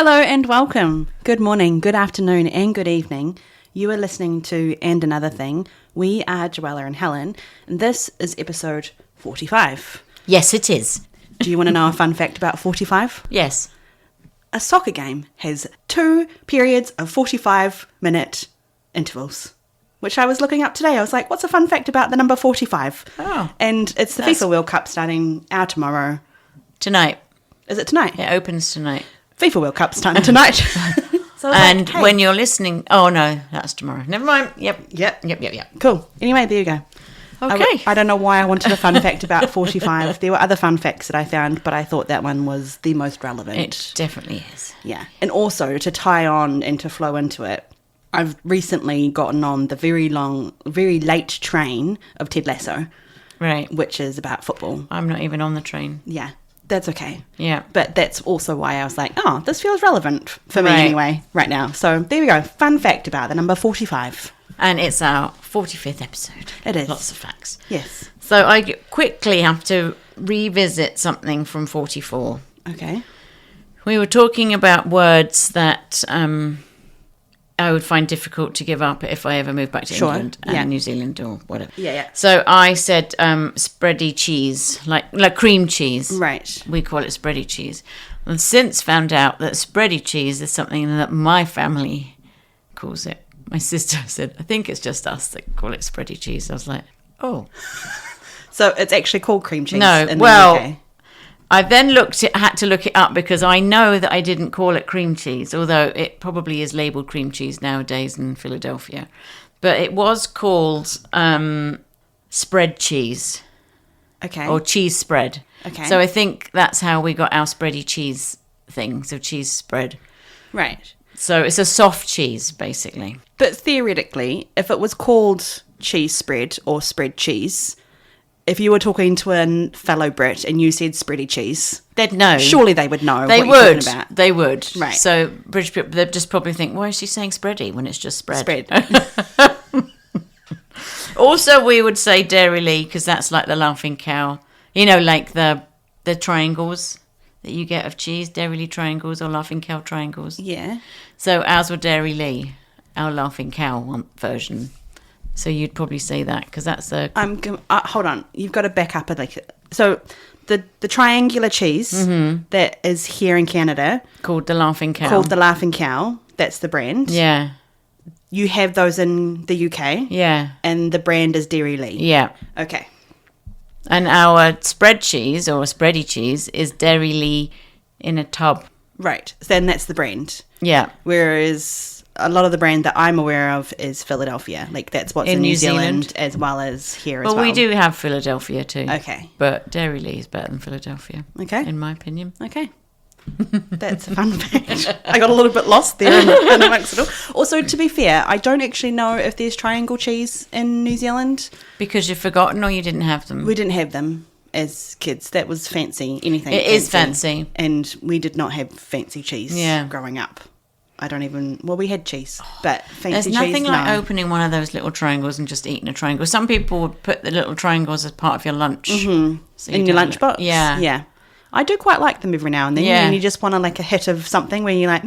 Hello and welcome. Good morning, good afternoon and good evening. You are listening to And Another Thing. We are Joella and Helen, and this is episode 45. Yes, it is. Do you want to know a fun fact about 45? Yes. A soccer game has 2 periods of 45-minute intervals, which I was looking up today. I was like, what's a fun fact about the number 45? Oh. And it's the FIFA World Cup starting tomorrow. Tonight. Is it tonight? It opens tonight. FIFA World Cup's starting tonight. So and like, hey. when you're listening... Oh, no, that's tomorrow. Never mind. Yep. Cool. Anyway, there you go. Okay. I don't know why I wanted a fun fact about 45. There were other fun facts that I found, but I thought that one was the most relevant. It definitely is. Yeah. And also, to tie on and to flow into it, I've recently gotten on the very late train of Ted Lasso. Right. Which is about football. I'm not even on the train. Yeah. That's okay. Yeah. But that's also why I was like, oh, this feels relevant for me anyway, right now. So there we go. Fun fact about the number 45. And it's our 45th episode. It is. Lots of facts. Yes. So I quickly have to revisit something from 44. Okay. We were talking about words that I would find difficult to give up if I ever moved back to England and New Zealand or whatever. Yeah. So I said spready cheese, like cream cheese. Right. We call it spready cheese. And since found out that spready cheese is something that my family calls it. My sister said, I think it's just us that call it spready cheese. I was like, oh. So it's actually called cream cheese No, in well, the UK. I then had to look it up because I know that I didn't call it cream cheese, although it probably is labelled cream cheese nowadays in Philadelphia. But it was called spread cheese. Okay. Or cheese spread. Okay. So I think that's how we got our spready cheese thing, so cheese spread. Right. So it's a soft cheese, basically. But theoretically, if it was called cheese spread or spread cheese, if you were talking to a fellow Brit and you said spready cheese, they'd know. Surely they would know they what would. you're talking about. They would. Right. So British people, they'd just probably think, why is she saying spready when it's just spread? Spread. Also, we would say Dairy Lee because that's like the laughing cow. You know, like the triangles that you get of cheese, Dairy Lee triangles or laughing cow triangles. Yeah. So ours were Dairy Lee, our laughing cow version. So you'd probably say that because that's a... hold on. You've got to back up. So the triangular cheese that is here in Canada... Called the laughing cow. Called the laughing cow. That's the brand. Yeah. You have those in the UK. Yeah. And the brand is Dairy Lee. Yeah. Okay. And our spread cheese or spready cheese is Dairy Lee in a tub. Right. Then that's the brand. Yeah. Whereas a lot of the brand that I'm aware of is Philadelphia. Like that's what's in New Zealand as well as here as well. Well, we do have Philadelphia too. Okay. But Dairy Lee is better than Philadelphia. Okay. In my opinion. Okay. That's a fun fact. I got a little bit lost there in amongst it all. Also, to be fair, I don't actually know if there's triangle cheese in New Zealand. Because you've forgotten or you didn't have them? We didn't have them as kids. That was fancy. Anything It is fancy. And we did not have fancy cheese growing up. We had cheese, but fancy cheese, There's nothing like opening one of those little triangles and just eating a triangle. Some people would put the little triangles as part of your lunch. Mm-hmm. So in your lunchbox? Yeah. Yeah. I do quite like them every now and then. Yeah. And you just want a hit of something where you're like,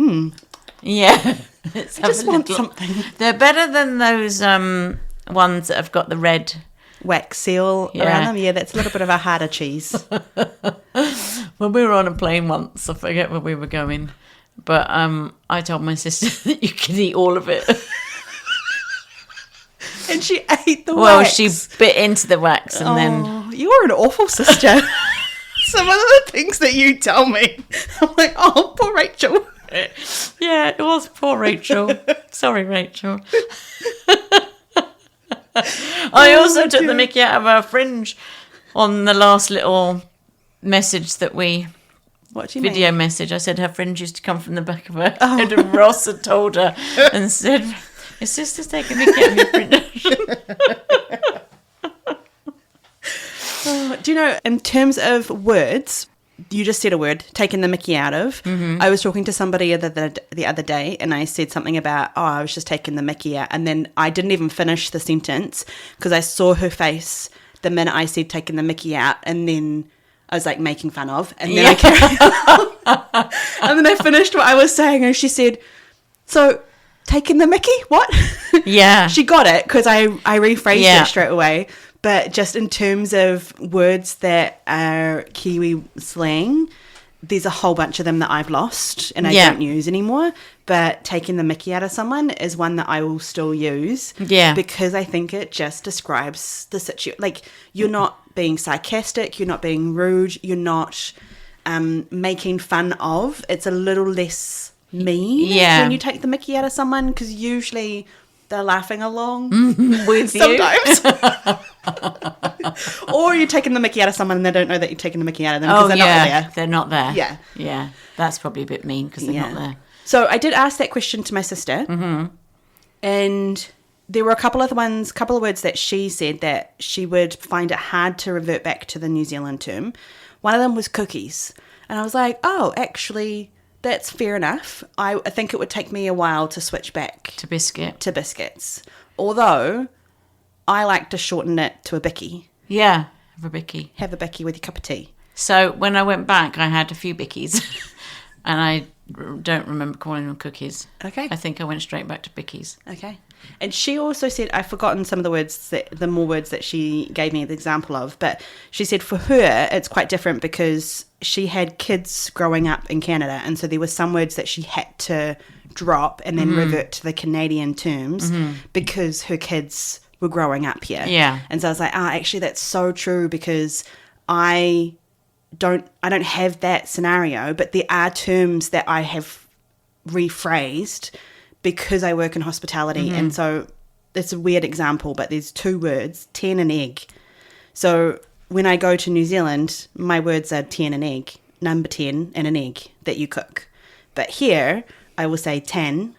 Yeah. I just want something. They're better than those ones that have got the red wax seal around them. Yeah, that's a little bit of a harder cheese. When we were on a plane once, I forget where we were going, but I told my sister that you could eat all of it. And she ate the wax. Well, she bit into the wax and then... You're an awful sister. Some of the things that you tell me, I'm like, oh, poor Rachel. Yeah, it was poor Rachel. Sorry, Rachel. I also took the mickey out of her fringe on the last little message that we... What do you mean? Video message. I said her fringe used to come from the back of her head, and Ross had told her and said, your sister's taking the mickey out of your fringe. Do you know, in terms of words, you just said a word, taking the mickey out of. Mm-hmm. I was talking to somebody the other day and I said something about, I was just taking the mickey out. And then I didn't even finish the sentence because I saw her face the minute I said taking the mickey out. And then I was like making fun of. And then I carried on. And then I finished what I was saying, and she said, so taking the mickey? What? Yeah. She got it because I rephrased it straight away. But just in terms of words that are Kiwi slang, there's a whole bunch of them that I've lost and I don't use anymore. But taking the mickey out of someone is one that I will still use. Yeah. Because I think it just describes the situation. Like, you're not being sarcastic, you're not being rude, you're not making fun of. It's a little less mean when you take the mickey out of someone, because usually they're laughing along with you. Sometimes. Or you're taking the mickey out of someone and they don't know that you're taking the mickey out of them because they're not there. They're not there. Yeah. Yeah. That's probably a bit mean because they're not there. So I did ask that question to my sister, and there were a couple of words that she said that she would find it hard to revert back to the New Zealand term. One of them was cookies. And I was like, oh, actually, that's fair enough. I think it would take me a while to switch back to biscuits. Although I like to shorten it to a bicky. Yeah, have a bicky. Have a bicky with your cup of tea. So when I went back, I had a few bickies. And I don't remember calling them cookies. Okay. I think I went straight back to bickies. Okay. And she also said, I've forgotten some of the more words that she gave me the example of, but she said for her, it's quite different because she had kids growing up in Canada. And so there were some words that she had to drop and then revert to the Canadian terms because her kids were growing up here. Yeah. And so I was like, actually, that's so true because I don't have that scenario, but there are terms that I have rephrased because I work in hospitality. And so it's a weird example, but there's two words, 10 and egg. So when I go to New Zealand, my words are 10 and egg, number 10 and an egg that you cook. But here I will say 10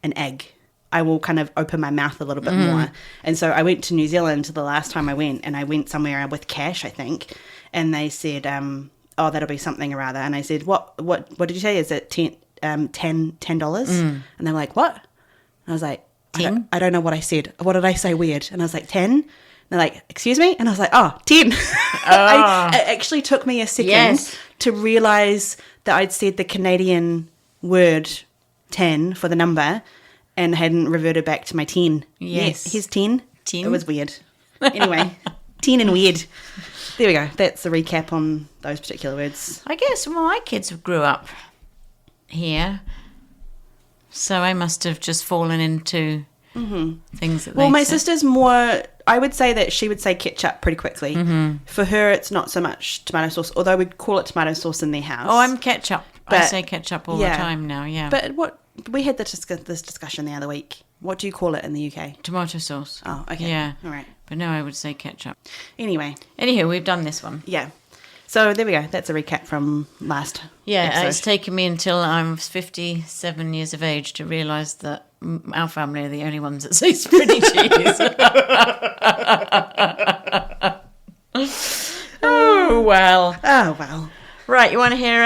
and egg. I will kind of open my mouth a little bit more. And so I went to New Zealand the last time I went, and I went somewhere with cash, I think. And they said, oh, that'll be something or other. And I said, what did you say? Is it $10? And they're like, what? And I was like, 10? I don't know what I said. What did I say weird? And I was like, 10? And they're like, excuse me? And I was like, oh, 10. It actually took me a second to realise that I'd said the Canadian word 10 for the number and hadn't reverted back to my 10. Yes. Here's 10. 10. It was weird. Anyway, 10 and weird. There we go. That's the recap on those particular words. I guess my kids grew up here, so I must have just fallen into things that Well, they my said. sister's more, I would say that she would say ketchup pretty quickly. For her, it's not so much tomato sauce, although we'd call it tomato sauce in their house. Oh, I'm ketchup. I But- say ketchup all the time now, But we had this discussion the other week. What do you call it in the UK? Tomato sauce. Oh, okay. Yeah. All right. But no, I would say ketchup. Anyway, Anywho, we've done this one. yeah. So there we go. That's a recap from last Yeah, episode. it's taken me until I was 57 years of age to realise that our family are the only ones that say spready cheese. Oh, well. Oh, well. Right, you want to hear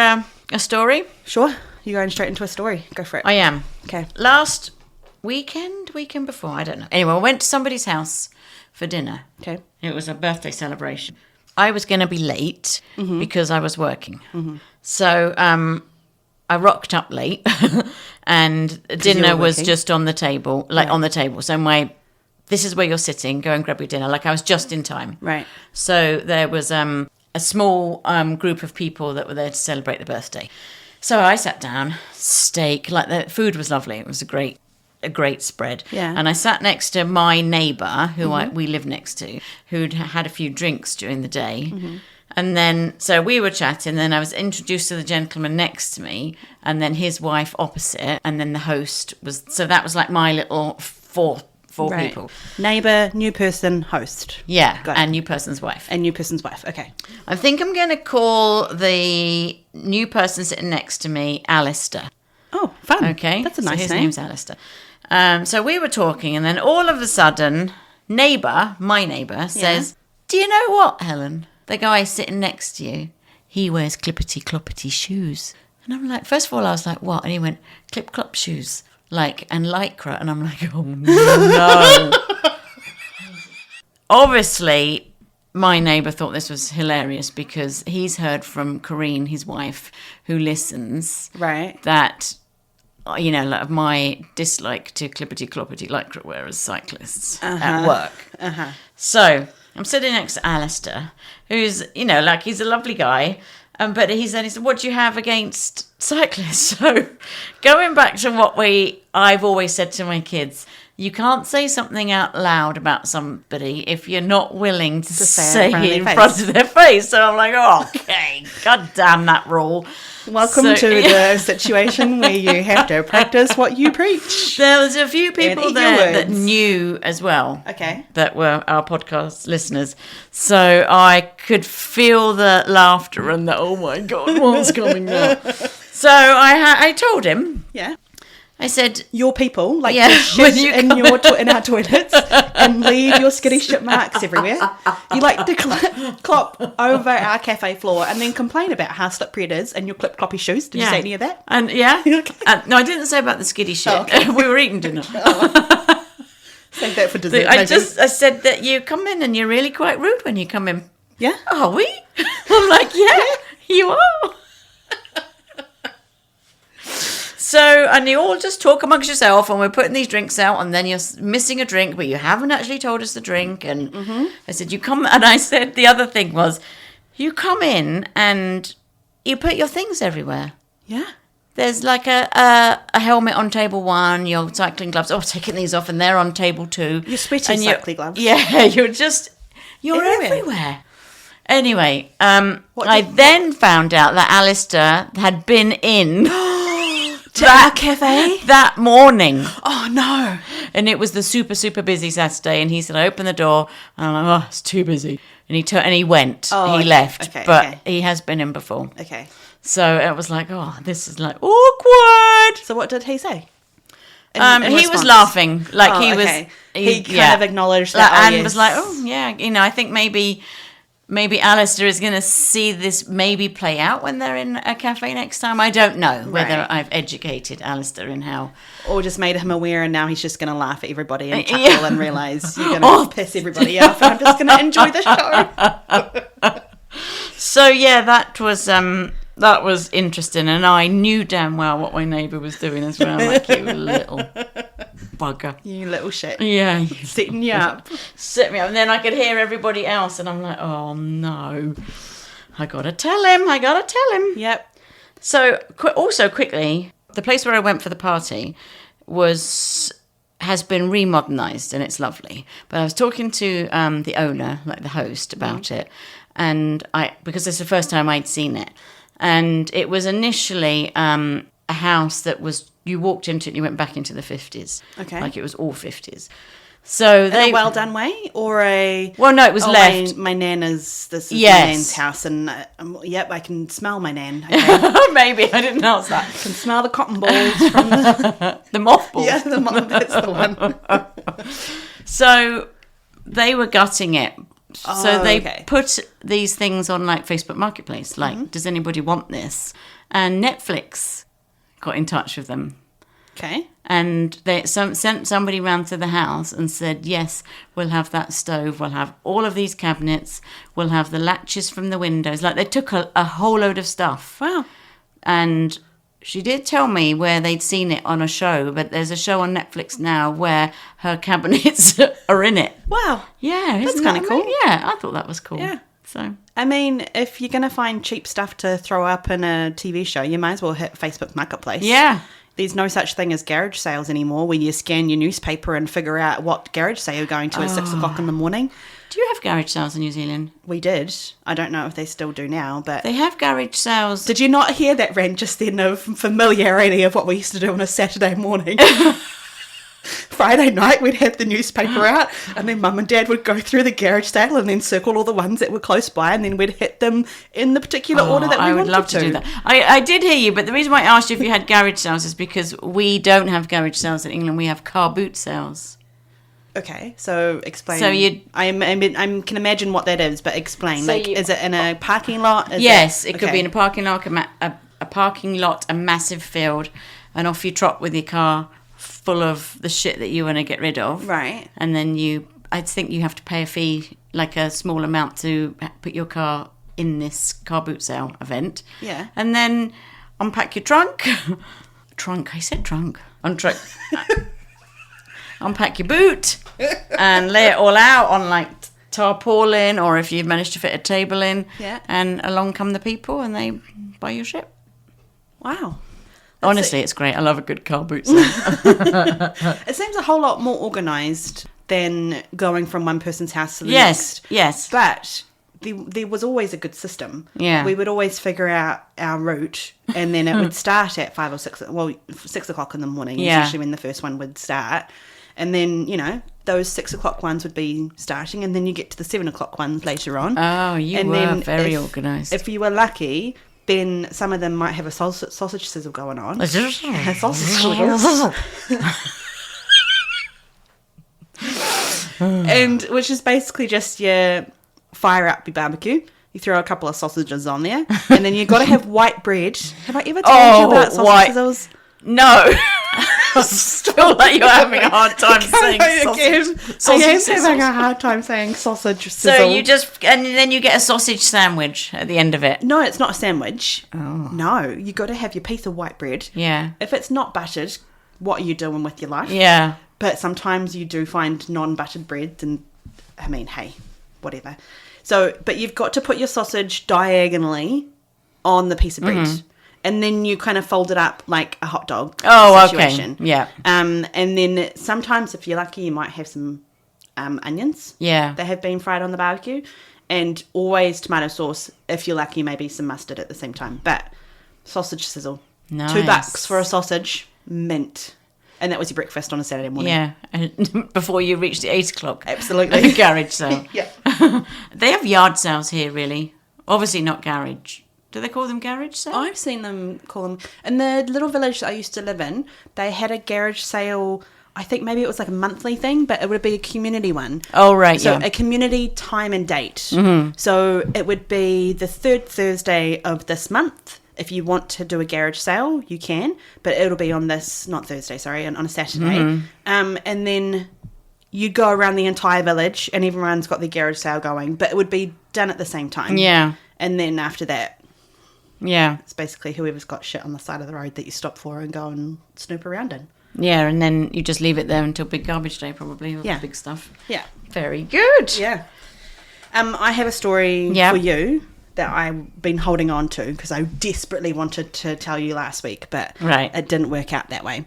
a story? Sure. You're going straight into a story. Go for it. I am. Okay. Last weekend before, I don't know. Anyway, I went to somebody's house for dinner. Okay. It was a birthday celebration. I was going to be late because I was working. So I rocked up late and dinner was working. just on the table, on the table. So this is where you're sitting, go and grab your dinner. Like I was just in time. Right. So there was a small group of people that were there to celebrate the birthday. So I sat down, steak, like the food was lovely. It was a great spread. Yeah. And I sat next to my neighbour, who we live next to, who'd had a few drinks during the day. And then, so we were chatting, then I was introduced to the gentleman next to me, and then his wife opposite, and then the host was, so that was like my little four Right. people. Neighbour, new person, host. Yeah, Got it. and new person's wife. And new person's wife. Okay. I think I'm going to call the new person sitting next to me Alistair. Oh, fun. Okay. That's a So nice his name. name's Alistair. So we were talking, and then all of a sudden, my neighbour, says, do you know what, Helen? The guy sitting next to you, he wears clippity-cloppity shoes. And I'm like, first of all, I was like, what? And he went, clip-clop shoes, and lycra. And I'm like, oh, no. Obviously, my neighbour thought this was hilarious because he's heard from Corrine, his wife, who listens, Right. that, you know, like my dislike to clippity-cloppity lycra wearers cyclists at work. So I'm sitting next to Alistair, who's, you know, like he's a lovely guy, but he said, what do you have against cyclists? So going back to what I've always said to my kids, you can't say something out loud about somebody if you're not willing to say it in front of their face. So I'm like, oh, okay, god damn that rule. Welcome to the situation where you have to practice what you preach. There was a few people there that knew as well. Okay. That were our podcast listeners. So I could feel the laughter and the, oh my God, what's coming now? So I told him. Yeah. I said, your people, like yeah, shit in our toilets and leave your skitty shit marks everywhere. You like to clop over our cafe floor and then complain about how slippery it is and your clip-cloppy shoes. Did you say any of that? And no, I didn't say about the skitty shit. Oh, okay. We were eating dinner. Save that for dessert. I said that you come in and you're really quite rude when you come in. Yeah? Are we? I'm like, yeah, you are. So, and you all just talk amongst yourself, and we're putting these drinks out, and then you're missing a drink, but you haven't actually told us the drink. And I said, and I said the other thing was, you come in and you put your things everywhere. Yeah. There's like a helmet on table 1, your cycling gloves, taking these off, and they're on table 2. Your sweaty cycling gloves. Yeah, you're everywhere. Anyway, I then found out that Alistair had been in that cafe that morning. Oh no. And it was the super, super busy Saturday, and he said, I opened the door, and I'm like, it's too busy. And he went. He left. But he has been in before. Okay. So it was like, this is like awkward. So what did he say? He was laughing. Like he kind of acknowledged that. And was like, I think maybe Alistair is going to see this maybe play out when they're in a cafe next time. I don't know whether I've educated Alistair in how. Or just made him aware, and now he's just going to laugh at everybody and chuckle and realise you're going to piss everybody off, and I'm just going to enjoy the show. So, yeah, that was interesting, and I knew damn well what my neighbour was doing as well. Like, you little bugger. You little shit. Yeah. Setting you up. Set me up. And then I could hear everybody else, and I'm like, oh, no. I got to tell him. Yep. So, also quickly, the place where I went for the party has been remodernised, and it's lovely. But I was talking to the owner, like the host, about it, and because it's the first time I'd seen it. And it was initially a house that was, you walked into it and you went back into the 50s. Okay. Like it was all 50s. So in a well done way, or a... Well, no, it was left. My nana's, this is my nan's house, and I can smell my nan. Okay? Maybe, I didn't know that. I can smell the cotton balls from the mothballs. Yeah, that's the one. So they were gutting it. So they put these things on like Facebook Marketplace, like, does anybody want this? And Netflix got in touch with them. Okay. And they sent somebody round to the house and said, yes, we'll have that stove, we'll have all of these cabinets, we'll have the latches from the windows. Like, they took a whole load of stuff. Wow. And she did tell me where they'd seen it on a show, but there's a show on Netflix now where her cabinets are in it. Wow. Yeah. That's kind of cool. Yeah, I thought that was cool. Yeah. So, I mean, if you're going to find cheap stuff to throw up in a TV show, you might as well hit Facebook Marketplace. Yeah. There's no such thing as garage sales anymore, where you scan your newspaper and figure out what garage sale you're going to at 6 o'clock in the morning. Do you have garage sales in New Zealand? We did. I don't know if they still do now, but... They have garage sales. Did you not hear that rant just then of familiarity of what we used to do on a Saturday morning? Friday night, we'd have the newspaper out, and then Mum and Dad would go through the garage sale and then circle all the ones that were close by, and then we'd hit them in the particular order that we wanted to. I would love to do that. I did hear you, but the reason why I asked you if you had garage sales is because we don't have garage sales in England. We have car boot sales. Okay, so explain. So I can imagine what that is, but explain. So is it in a parking lot? Yes, it could be in a parking lot, a parking lot, a massive field, and off you trot with your car full of the shit that you want to get rid of. Right. And then you I think you have to pay a fee, like a small amount, to put your car in this car boot sale event. Yeah. And then unpack your trunk. I said trunk. Unpack your boot and lay it all out on like tarpaulin, or if you've managed to fit a table in. Yeah. And along come the people and they buy your shit. Wow. Honestly, it's great. I love a good car boot sale. It seems a whole lot more organised than going from one person's house to the next. Yes. But there was always a good system. Yeah. We would always figure out our route, and then it would start at 5 or 6, 6 o'clock in the morning, is usually when the first one would start. And then, you know, those 6 o'clock ones would be starting, and then you get to the 7 o'clock ones later on. Oh, you were very organised. If you were lucky, then some of them might have a sausage sizzle going on. And which is basically just your fire up your barbecue. You throw a couple of sausages on there, and then you've got to have white bread. Have I ever told you about sausage sizzles? No. I feel like you're having a hard time saying sausage I am having a hard time saying sausage sizzle. So you just, and then you get a sausage sandwich at the end of it. No, it's not a sandwich. Oh. No, you got to have your piece of white bread. Yeah. If it's not buttered, what are you doing with your life? Yeah. But sometimes you do find non-buttered breads, and I mean, hey, whatever. So, but you've got to put your sausage diagonally on the piece of bread. Mm-hmm. And then you kind of fold it up like a hot dog situation. Okay. Yeah. And then sometimes, if you're lucky, you might have some onions. Yeah. That have been fried on the barbecue. And always tomato sauce. If you're lucky, maybe some mustard at the same time. But sausage sizzle. Nice. $2 for a sausage. Mint. And that was your breakfast on a Saturday morning. Yeah. And before you reached the 8 o'clock. Absolutely. Garage sale. Yeah. They have yard sales here, really. Obviously not garage. Do they call them garage sales? I've seen them call them. In the little village that I used to live in, they had a garage sale. I think maybe it was like a monthly thing, but it would be a community one. Oh, right, so yeah. a community time and date. Mm-hmm. So it would be the third Thursday of this month. If you want to do a garage sale, you can. But it'll be on this, not Thursday, sorry, on a Saturday. Mm-hmm. And then you go around the entire village and everyone's got their garage sale going. But it would be done at the same time. Yeah. And then after that, yeah, it's basically whoever's got shit on the side of the road that you stop for and go and snoop around in. Yeah, and then you just leave it there until big garbage day, probably, with the big stuff. Yeah. Very good. Yeah. I have a story for you that I've been holding on to because I desperately wanted to tell you last week, but it didn't work out that way.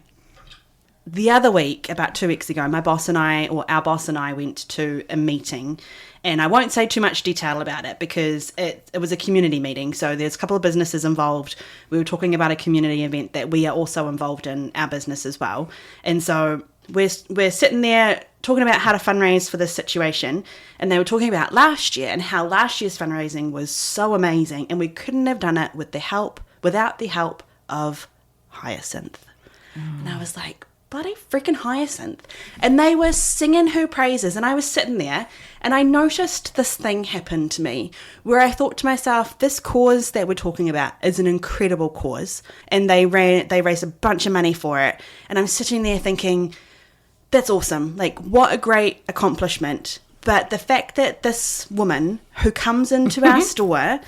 The other week, about 2 weeks ago, our boss and I went to a meeting, and I won't say too much detail about it because it was a community meeting. So there's a couple of businesses involved. We were talking about a community event that we are also involved in, our business as well. And so we're sitting there talking about how to fundraise for this situation. And they were talking about last year and how last year's fundraising was so amazing. And we couldn't have done it without the help of Hyacinth. And I was like, bloody freaking Hyacinth. And they were singing her praises, and I was sitting there and I noticed this thing happen to me where I thought to myself, this cause that we're talking about is an incredible cause, and they raised a bunch of money for it, and I'm sitting there thinking, that's awesome, like what a great accomplishment. But the fact that this woman who comes into our store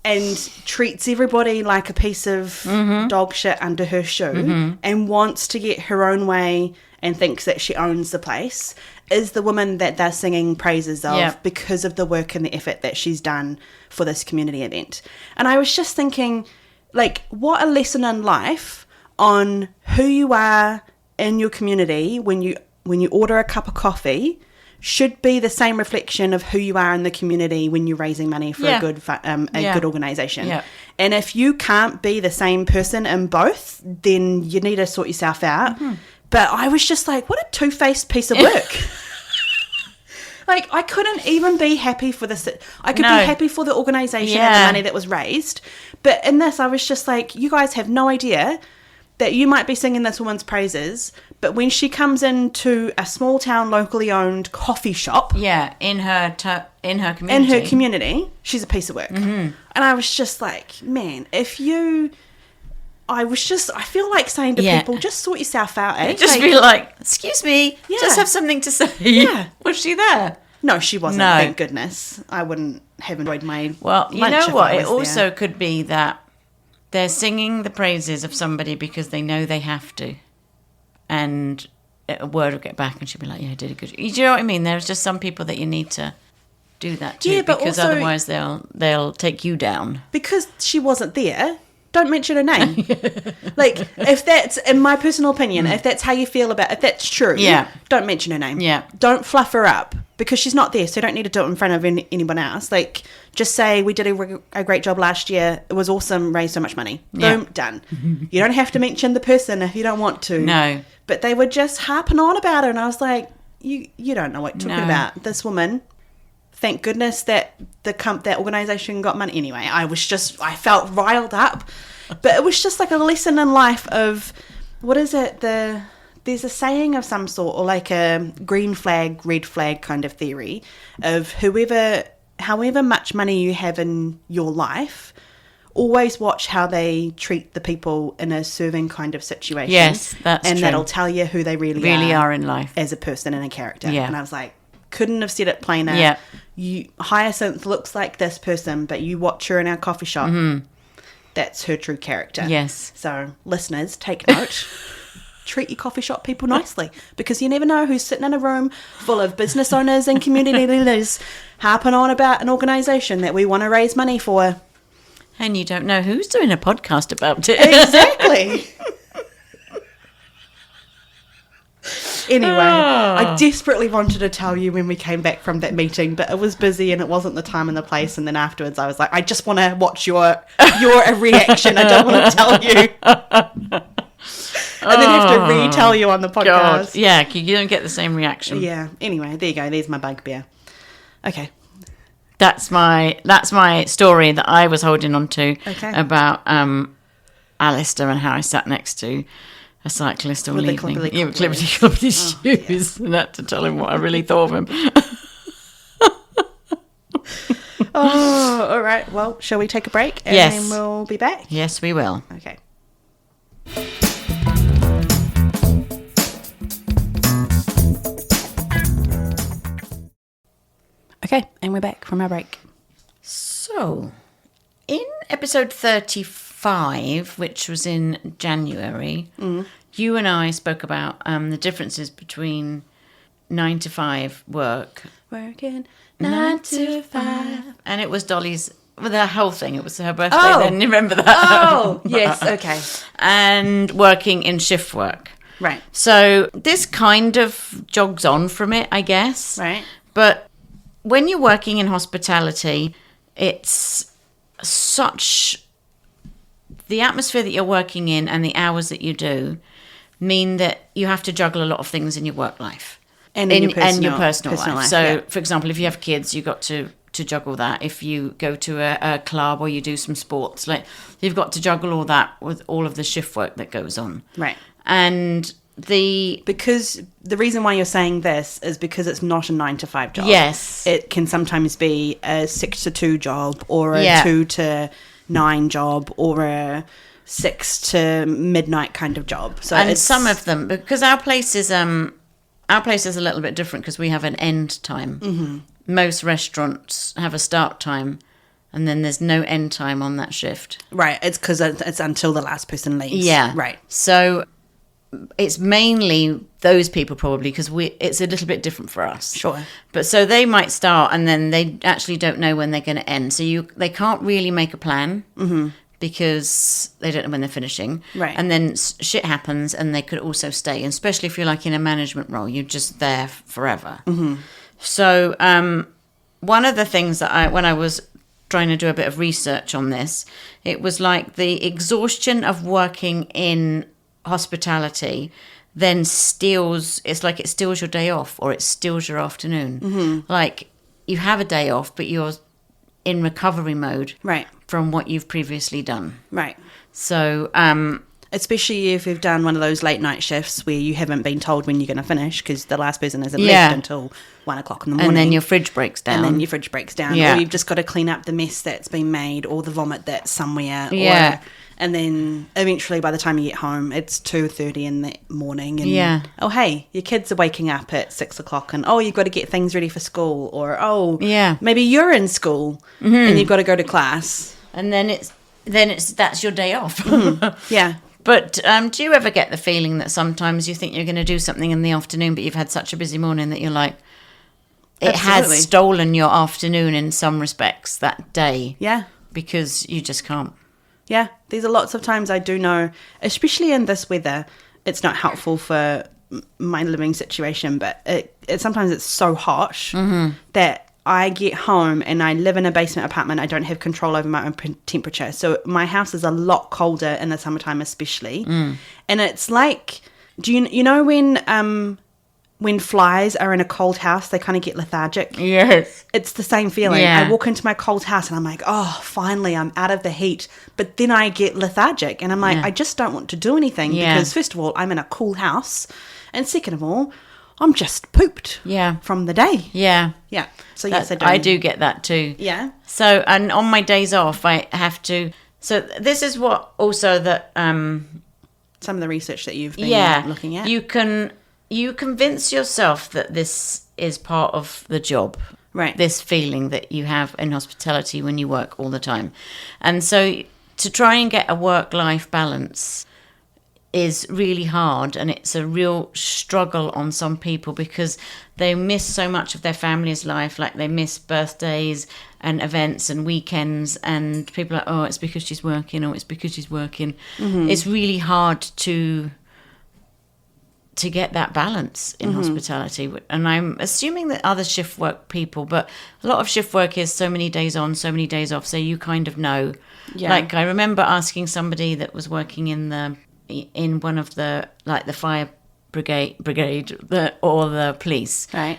and treats everybody like a piece of dog shit under her shoe and wants to get her own way and thinks that she owns the place is the woman that they're singing praises of because of the work and the effort that she's done for this community event. And I was just thinking, like, what a lesson in life on who you are in your community when you order a cup of coffee should be the same reflection of who you are in the community when you're raising money for a good organisation. Yeah. And if you can't be the same person in both, then you need to sort yourself out. Mm-hmm. But I was just like, what a two-faced piece of work. Like, I couldn't even be happy for this. I could be happy for the organisation and the money that was raised. But in this, I was just like, you guys have no idea that you might be singing this woman's praises, but when she comes into a small town, locally owned coffee shop, in her community, she's a piece of work. Mm-hmm. And I was just like, man, if you, I feel like saying to people, just sort yourself out, eh? Just be like, excuse me, just have something to say. Yeah. Was she there? No, she wasn't, No. thank goodness. I wouldn't have enjoyed my Well, you lunch know if what? I It was also there. could be that they're singing the praises of somebody because they know they have to. And a word will get back and she'll be like, yeah, I did a good job. Do you know what I mean? There's just some people that you need to do that to, Yeah, but because also- otherwise they'll take you down. Because she wasn't there, don't mention her name. Like, if that's, in my personal opinion, if that's how you feel about, if that's true, Yeah. don't mention her name. Yeah. Don't fluff her up because she's not there, so you don't need to do it in front of anyone else. Like, just say, we did a great job last year. It was awesome, raised so much money. Yeah. Boom, done. You don't have to mention the person if you don't want to. No. But they were just harping on about her, and I was like, you don't know what you're talking No. about. This woman... Thank goodness that that organisation got money. Anyway, I felt riled up. But it was just like a lesson in life of, what is it? There's a saying of some sort, or like a green flag, red flag kind of theory of however much money you have in your life, always watch how they treat the people in a serving kind of situation. Yes, that's and true. that'll tell you who they really are in life. as a person and a character. Yeah. And I was like, couldn't have said it plainer. Yeah. Hyacinth looks like this person, but you watch her in our coffee shop. Mm-hmm. That's her true character. Yes. So, listeners, take note. Treat your coffee shop people nicely, because you never know who's sitting in a room full of business owners and community leaders harping on about an organisation that we want to raise money for. And you don't know who's doing a podcast about it. Exactly. Anyway, I desperately wanted to tell you when we came back from that meeting, but it was busy and it wasn't the time and the place. And then afterwards I was like, I just want to watch your reaction. I don't want to tell you. And then have to retell you on the podcast. God. Yeah, you don't get the same reaction. Yeah. Anyway, there you go. There's my bugbear. Okay. That's my story that I was holding on to about Alistair and how I sat next to a cyclist all With the evening. clippity-clopping. Yeah, with clippity-cloppity shoes. And had to tell him what I really thought of him. Oh, all right. Well, shall we take a break? And Yes. then we'll be back. Yes, we will. Okay. Okay, and we're back from our break. So, in episode 35, which was in January, you and I spoke about the differences between 9 to 5 work. Working 9 to 5. And it was Dolly's, well, the whole thing. It was her birthday Oh. then. Remember that? Oh, yes, okay. And working in shift work. Right. So this kind of jogs on from it, I guess. Right. But when you're working in hospitality, it's such... The atmosphere that you're working in and the hours that you do mean that you have to juggle a lot of things in your work life. And in your personal life. So, yeah. for example, if you have kids, you've got to juggle that. If you go to a club or you do some sports, like you've got to juggle all that with all of the shift work that goes on. Right. And because the reason why you're saying this is because it's not a 9 to 5 job. Yes. It can sometimes be a 6 to 2 job, or a Yeah. 2 to 9 job, or a 6 to midnight kind of job. So and it's, some of them, because our place is a little bit different because we have an end time. Mm-hmm. Most restaurants have a start time, and then there's no end time on that shift. right. It's because it's until the last person leaves. Yeah. Right. So it's mainly those people probably because it's a little bit different for us. Sure. But so they might start and then they actually don't know when they're going to end. So they can't really make a plan because they don't know when they're finishing. Right. And then shit happens and they could also stay. And especially if you're like in a management role, you're just there forever. Mm-hmm. So one of the things that when I was trying to do a bit of research on this, it was like the exhaustion of working in hospitality then steals your day off, or it steals your afternoon. Mm-hmm. Like you have a day off but you're in recovery mode Right. from what you've previously done. Right. So especially if you've done one of those late night shifts where you haven't been told when you're going to finish because the last person hasn't Yeah. left until 1 o'clock in the morning. and then your fridge breaks down. And then your fridge breaks down. Yeah. Or you've just got to clean up the mess that's been made, or the vomit that's somewhere. Yeah. Or And then eventually by the time you get home, it's 2:30 in the morning. And, oh, hey, your kids are waking up at 6 o'clock and, oh, you've got to get things ready for school. Or, oh, maybe you're in school and you've got to go to class. And then that's your day off. Yeah. But do you ever get the feeling that sometimes you think you're going to do something in the afternoon, but you've had such a busy morning that you're like, it Absolutely. has stolen your afternoon in some respects that day? Yeah. Because you just can't. Yeah. There's lots of times I do know, especially in this weather, it's not helpful for my living situation, but sometimes it's so hot that I get home and I live in a basement apartment. I don't have control over my own temperature. So my house is a lot colder in the summertime especially. And it's like, do you know when flies are in a cold house, they kind of get lethargic? Yes. It's the same feeling. Yeah. I walk into my cold house and I'm like, oh, finally I'm out of the heat. But then I get lethargic and I'm like, I just don't want to do anything because first of all, I'm in a cool house. And second of all, I'm just pooped from the day. Yeah. Yeah. So yes, I do get that too. Yeah. So, and on my days off, I have to. So this is what also that some of the research that you've been looking at. You convince yourself that this is part of the job. Right. This feeling that you have in hospitality when you work all the time. And so to try and get a work-life balance is really hard, and it's a real struggle on some people because they miss so much of their family's life. Like they miss birthdays and events and weekends, and people are like, oh, it's because she's working, or it's because she's working. It's really hard to get that balance in hospitality. And I'm assuming that other shift work people, but a lot of shift work is so many days on, so many days off, so you kind of know. Like I remember asking somebody that was working in one of the, like the fire brigade or the police, right?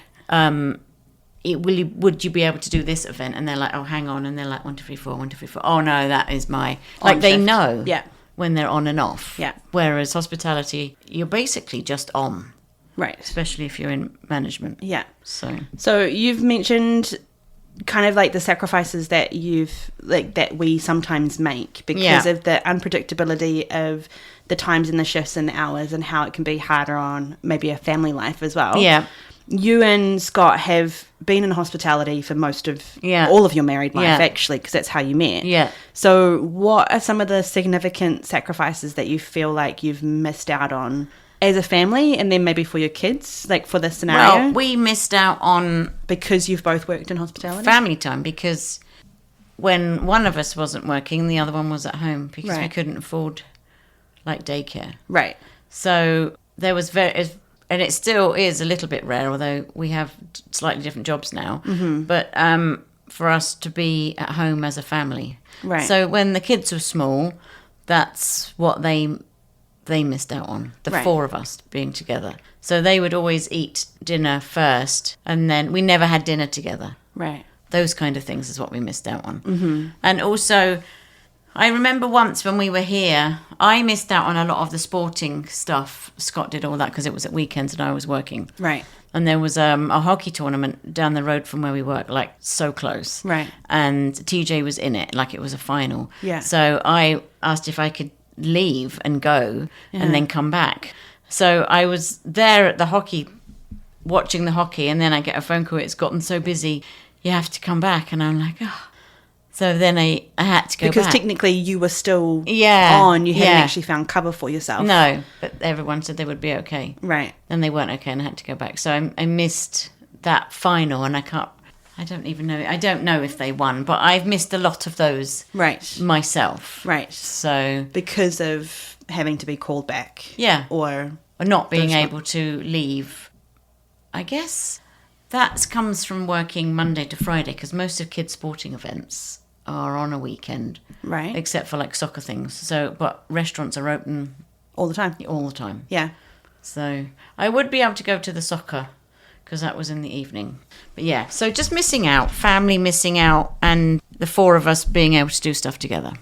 Would you be able to do this event? And they're like, oh, hang on, and they're like 1, 2, 3, 4, 1, 2, 3, 4. Oh no, that is my like they shift. know, Yeah. when they're on and off. Yeah. Whereas hospitality, you're basically just on, Right. especially if you're in management. Yeah. So you've mentioned kind of like the sacrifices that that we sometimes make because of the unpredictability of the times and the shifts and the hours and how it can be harder on maybe a family life as well. Yeah. You and Scott have been in hospitality for most of all of your married life, actually, because that's how you met. Yeah. So what are some of the significant sacrifices that you feel like you've missed out on as a family and then maybe for your kids, like for this scenario? Well, we missed out on because you've both worked in hospitality? family time because when one of us wasn't working, the other one was at home because we couldn't afford like daycare. Right. So there was and it still is a little bit rare, although we have slightly different jobs now. But for us to be at home as a family. Right. So when the kids were small, that's what they missed out on, the four of us being together. So they would always eat dinner first, and then we never had dinner together. Right. Those kind of things is what we missed out on. And also, I remember once when we were here, I missed out on a lot of the sporting stuff. Scott did all that because it was at weekends and I was working. Right. And there was a hockey tournament down the road from where we work, like so close. Right. And TJ was in it, like it was a final. Yeah. So I asked if I could leave and go and then come back. So I was there at the hockey, watching the hockey, and then I get a phone call, it's gotten so busy, you have to come back. And I'm like, oh. So then I had to go because back. technically you were still on. You hadn't actually found cover for yourself. No, but everyone said they would be okay. Right. And they weren't okay and I had to go back. So I missed that final and I don't even know. I don't know if they won, but I've missed a lot of those myself. Right. So because of having to be called back. Yeah. Or not being able to leave. I guess that comes from working Monday to Friday because most of kids' sporting events are on a weekend, right? Except for like soccer things. So, but restaurants are open all the time. All the time. Yeah. So I would be able to go to the soccer because that was in the evening. But yeah, so just missing out, family missing out, and the four of us being able to do stuff together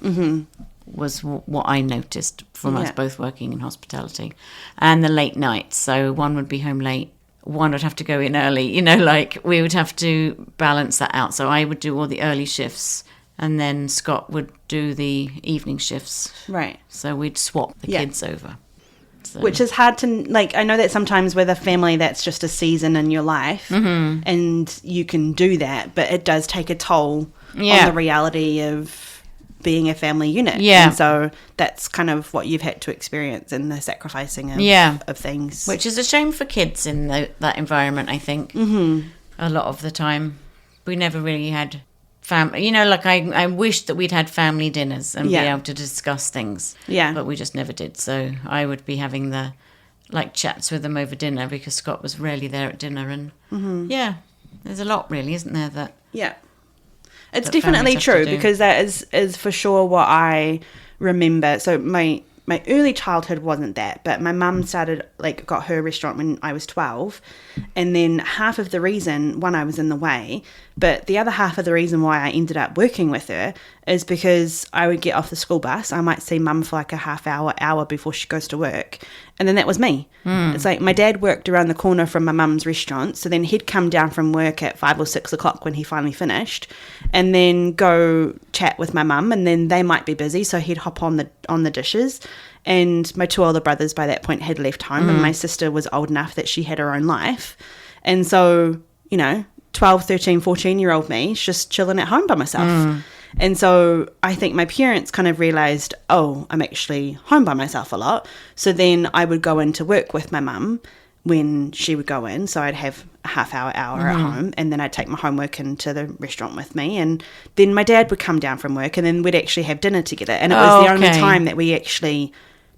was what I noticed from us both working in hospitality, and the late nights. So one would be home late. One would have to go in early, like we would have to balance that out. So I would do all the early shifts and then Scott would do the evening shifts. Right. So we'd swap the kids over. So. Which is hard to, like, I know that sometimes with a family that's just a season in your life, and you can do that, but it does take a toll on the reality of being a family unit. Yeah. And so that's kind of what you've had to experience in the sacrificing of things. Which is a shame for kids in that environment, I think. A lot of the time. We never really had family. You know, like I wished that we'd had family dinners and be able to discuss things. Yeah. But we just never did. So I would be having the, like, chats with them over dinner because Scott was rarely there at dinner. And, there's a lot really, isn't there, that... Yeah. It's definitely true because that is for sure what I remember. So my early childhood wasn't that, but my mum got her restaurant when I was 12, and then half of the reason, one, I was in the way, but the other half of the reason why I ended up working with her is because I would get off the school bus, I might see mum for like a half hour before she goes to work, and then that was me. It's like my dad worked around the corner from my mum's restaurant, so then he'd come down from work at 5 or 6 o'clock when he finally finished, and then go chat with my mum, and then they might be busy, so he'd hop on the dishes. And my 2 older brothers by that point had left home, and my sister was old enough that she had her own life. And so, 12, 13, 14-year-old me is just chilling at home by myself. And so I think my parents kind of realised, oh, I'm actually home by myself a lot. So then I would go into work with my mum when she would go in. So I'd have a half hour at home, and then I'd take my homework into the restaurant with me. And then my dad would come down from work, and then we'd actually have dinner together. And it was the only time that we actually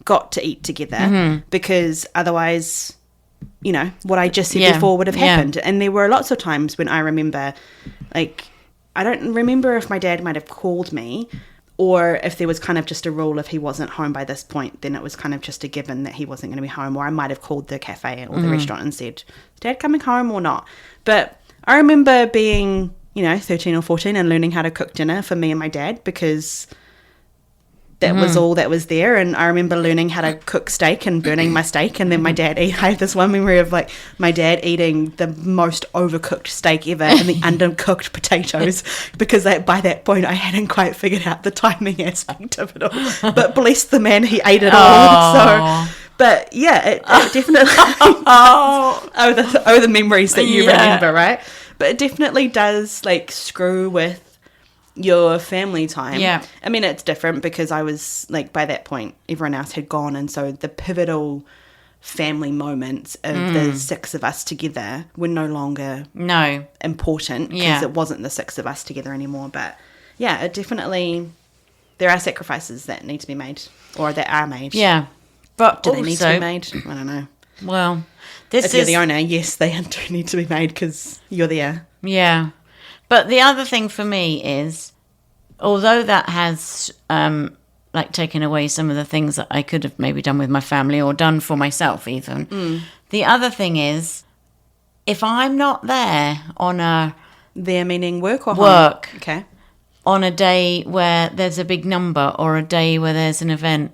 got to eat together because otherwise... what I just said before would have happened. And there were lots of times when I remember, like, I don't remember if my dad might have called me or if there was kind of just a rule if he wasn't home by this point, then it was kind of just a given that he wasn't going to be home, or I might have called the cafe or the restaurant and said, is Dad coming home or not? But I remember being, 13 or 14 and learning how to cook dinner for me and my dad because... that was all that was there. And I remember learning how to cook steak and burning my steak. And then my dad I have this one memory of like my dad eating the most overcooked steak ever and the undercooked potatoes because by that point I hadn't quite figured out the timing aspect of it all. But bless the man, he ate it all. So, but yeah, it definitely the memories that you remember, right? But it definitely does like screw with your family time. Yeah. I mean, it's different because I was like, by that point, everyone else had gone. And so the pivotal family moments of the 6 of us together were no longer important because it wasn't the 6 of us together anymore. But yeah, it definitely, there are sacrifices that need to be made or that are made. Yeah. But do they need to be made? I don't know. Well, if you're the owner, yes, they do need to be made because you're there. Yeah. But the other thing for me is, although that has taken away some of the things that I could have maybe done with my family or done for myself even, the other thing is, if I'm not there on there meaning work or work, home? Okay, on a day where there's a big number or a day where there's an event,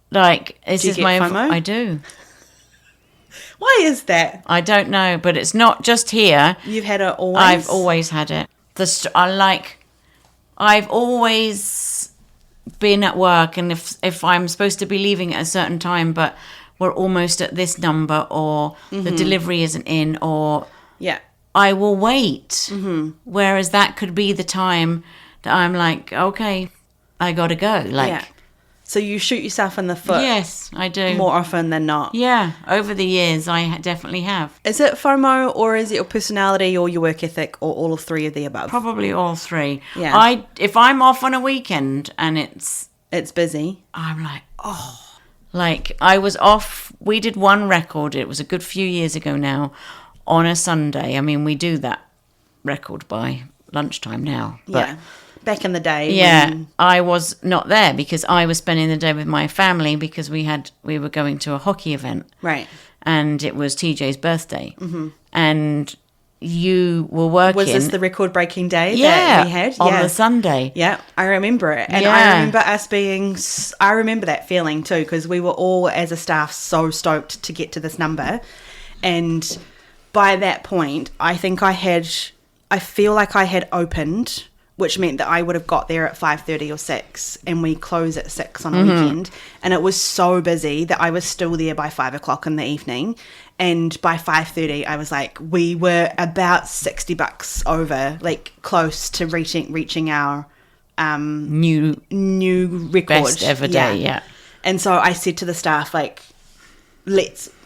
like this is my FOMO? I do. Why is that? I don't know, but it's not just here. You've had it always? I've always had it. I've always been at work, and if I'm supposed to be leaving at a certain time, but we're almost at this number, or the delivery isn't in, or I will wait. Whereas that could be the time that I'm like, okay, I got to go. So you shoot yourself in the foot? Yes, I do. More often than not? Yeah, over the years I definitely have. Is it FOMO or is it your personality or your work ethic or all 3 of the above? Probably all 3. Yeah. If I'm off on a weekend and it's busy, I'm like, oh. Like I was off, we did one record, it was a good few years ago now, on a Sunday. I mean, we do that record by lunchtime now. But back in the day. Yeah, I was not there because I was spending the day with my family because we were going to a hockey event. Right. And it was TJ's birthday. And you were working. Was this the record-breaking day that we had? On the Sunday. Yeah, I remember it. And I remember I remember that feeling too because we were all, as a staff, so stoked to get to this number. And by that point, I feel like I had opened which meant that I would have got there at 5:30 or 6, and we close at 6 on a weekend. And it was so busy that I was still there by 5 o'clock in the evening. And by 5:30, I was like, we were about $60 over, like close to reaching our new record. Best ever day, yeah. And so I said to the staff, like,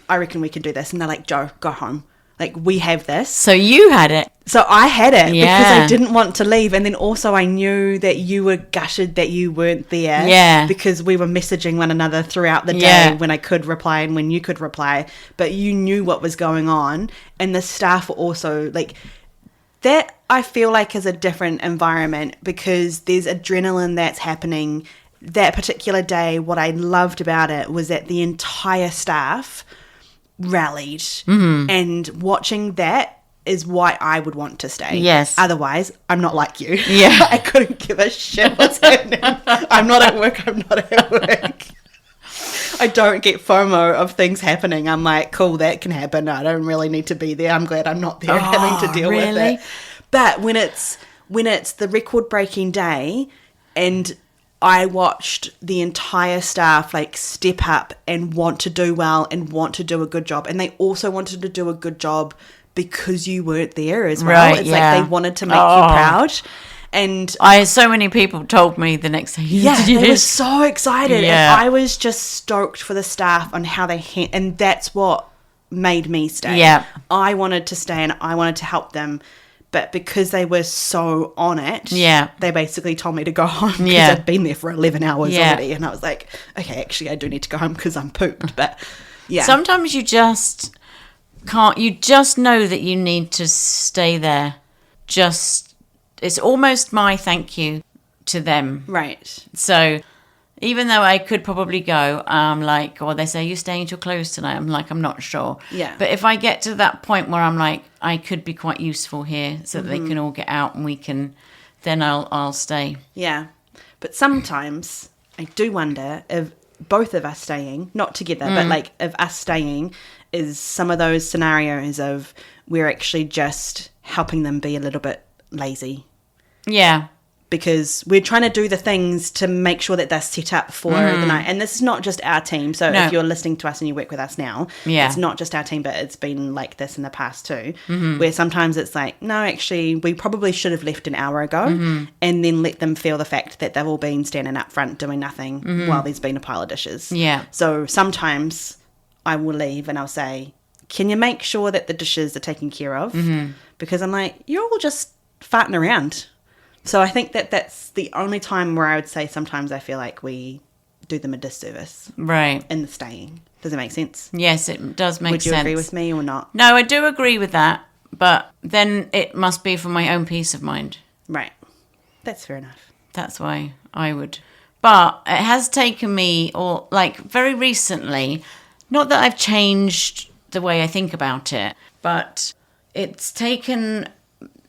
I reckon we can do this. And they're like, Jo, go home. Like, we have this. So you had it. So I had it Yeah. because I didn't want to leave. And then also I knew that you were gutted that you weren't there. Yeah. Because we were messaging one another throughout the day Yeah. when I could reply and when you could reply. But you knew what was going on. And the staff were also, like, that I feel like is a different environment because there's adrenaline that's happening. That particular day, what I loved about it was that the entire staff rallied, and watching that is why I would want to stay. Yes. Otherwise, I'm not like you. Yeah. I couldn't give a shit what's happening. I'm not at work. I don't get FOMO of things happening. I'm like, cool, that can happen. I don't really need to be there. I'm glad I'm not there having to deal with it. But when it's the record-breaking day and I watched the entire staff like step up and want to do well and want to do a good job. And they also wanted to do a good job because you weren't there as well. Right, it's yeah. like they wanted to make you proud. And so many people told me the next day. yeah, they were so excited. Yeah. And I was just stoked for the staff on how they and that's what made me stay. Yeah. I wanted to stay and I wanted to help them. But because they were so on it, they basically told me to go home because I'd been there for 11 hours already. And I was like, okay, actually, I do need to go home because I'm pooped. But yeah. Sometimes you just can't. You just know that you need to stay there. It's almost my thank you to them. Right. So even though I could probably go, like, or they say, you staying till close tonight? I'm like, I'm not sure. Yeah. But if I get to that point where I'm like, I could be quite useful here so that they can all get out and then I'll stay. Yeah. But sometimes I do wonder if both of us staying, not together, but like if us staying is some of those scenarios of we're actually just helping them be a little bit lazy. Yeah. Because we're trying to do the things to make sure that they're set up for the night. And this is not just our team. So if you're listening to us and you work with us now, it's not just our team, but it's been like this in the past too. Where sometimes it's like, no, actually, we probably should have left an hour ago and then let them feel the fact that they've all been standing up front doing nothing while there's been a pile of dishes. Yeah. So sometimes I will leave and I'll say, can you make sure that the dishes are taken care of? Because I'm like, you're all just farting around. So I think that that's the only time where I would say sometimes I feel like we do them a disservice. Right. In the staying. Does it make sense? Yes, it does make sense. Would you agree with me or not? No, I do agree with that. But then it must be for my own peace of mind. Right. That's fair enough. That's why I would. But it has taken me, very recently, not that I've changed the way I think about it, but it's taken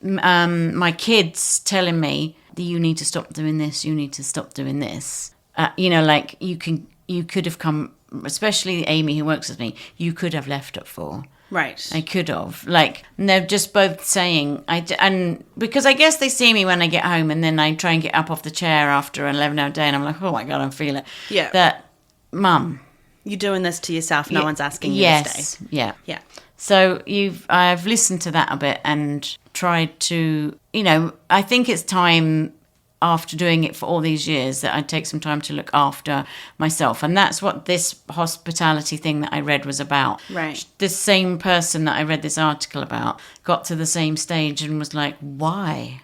my kids telling me that you need to stop doing this, you need to stop doing this. You could have come, especially Amy who works with me, you could have left at 4. Right. I could have. And they're just both saying, and because I guess they see me when I get home and then I try and get up off the chair after an 11-hour day and I'm like, oh my God, I feel it. Yeah. That, Mum. You're doing this to yourself, no one's asking you to stay. Yeah. Yeah. So I've listened to that a bit and tried to, I think it's time after doing it for all these years that I take some time to look after myself. And that's what this hospitality thing that I read was about. Right. This same person that I read this article about got to the same stage and was like, why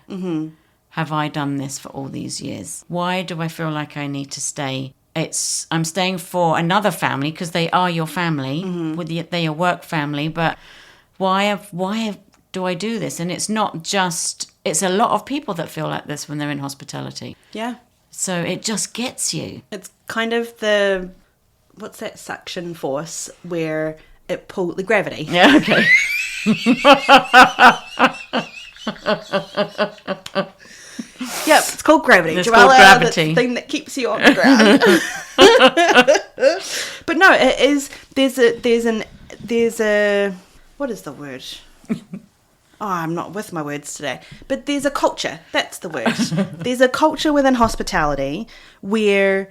have I done this for all these years? Why do I feel like I need to stay? I'm staying for another family because they are your family, they're your work family, but why do I do this? And it's not just, it's a lot of people that feel like this when they're in hospitality. Yeah. So it just gets you. It's kind of what's that suction force where it pulls, the gravity. Yeah, okay. Yep, it's called gravity. It's called gravity. The thing that keeps you on the ground. But no, it is. There's a. What is the word? I'm not with my words today. But there's a culture. That's the word. There's a culture within hospitality where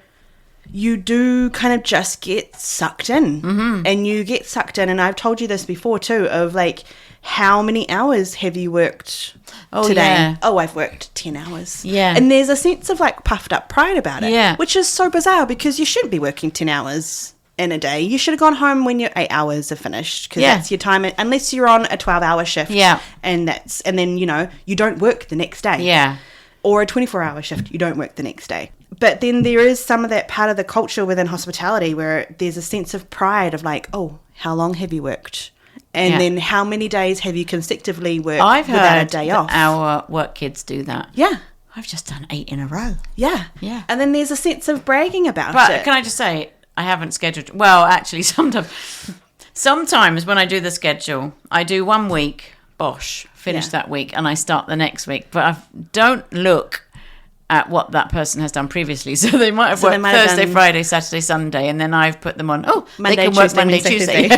you do kind of just get sucked in. And you get sucked in. And I've told you this before too, of like, how many hours have you worked today? Yeah. Oh, I've worked 10 hours. Yeah. And there's a sense of like puffed up pride about it. Yeah. Which is so bizarre because you shouldn't be working 10 hours in a day. You should have gone home when your 8 hours are finished, because that's your time, unless you're on a 12-hour shift. Yeah. And then, you don't work the next day. Yeah. Or a 24-hour shift, you don't work the next day. But then there is some of that part of the culture within hospitality where there's a sense of pride of like, oh, how long have you worked? And then how many days have you consecutively worked without a day off? Our work kids do that. Yeah. I've just done 8 in a row. Yeah. Yeah. And then there's a sense of bragging about But it. can I just say, I haven't scheduled. Well, actually, sometimes when I do the schedule, I do 1 week, finish that week, and I start the next week. But I don't look at what that person has done previously. So they might have worked Thursday, Friday, Saturday, Sunday, and then I've put them on, they can work Monday, Tuesday.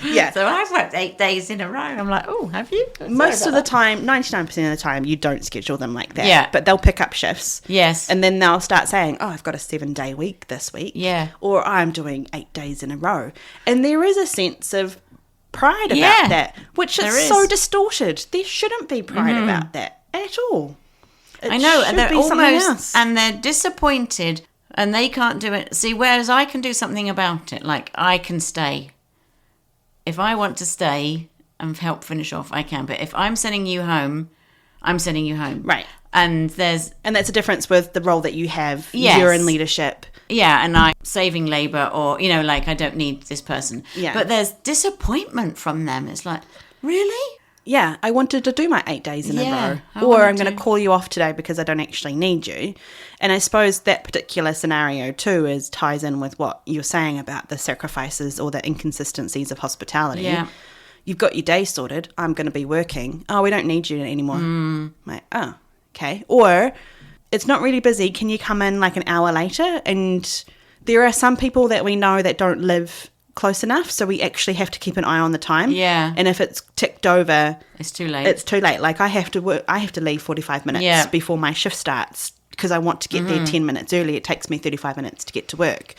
Yeah. So I've worked 8 days in a row. I'm like, oh, have you? Most of the time, 99% of the time, you don't schedule them like that. Yeah. But they'll pick up shifts. Yes. And then they'll start saying, oh, I've got a 7-day week this week. Yeah. Or I'm doing 8 days in a row. And there is a sense of pride about that, which is so distorted. There shouldn't be pride about that at all. I know, and they're almost, and they're disappointed, and they can't do it. See, whereas I can do something about it, like I can stay. If I want to stay and help finish off, I can. But if I'm sending you home, I'm sending you home. Right. And that's a difference with the role that you have. Yes. You're in leadership. Yeah, and I'm saving labour, or, like I don't need this person. Yeah. But there's disappointment from them. It's like, really? Yeah, I wanted to do my 8 days in a row. Or I'm going to call you off today because I don't actually need you. And I suppose that particular scenario too ties in with what you're saying about the sacrifices or the inconsistencies of hospitality. Yeah. You've got your day sorted. I'm going to be working. Oh, we don't need you anymore. Like, oh, okay. Or it's not really busy. Can you come in like an hour later? And there are some people that we know that don't live close enough, so we actually have to keep an eye on the time. Yeah. And if it's ticked over, it's too late. It's too late. Like I have to leave 45 minutes before my shift starts because I want to get there 10 minutes early. It takes me 35 minutes to get to work.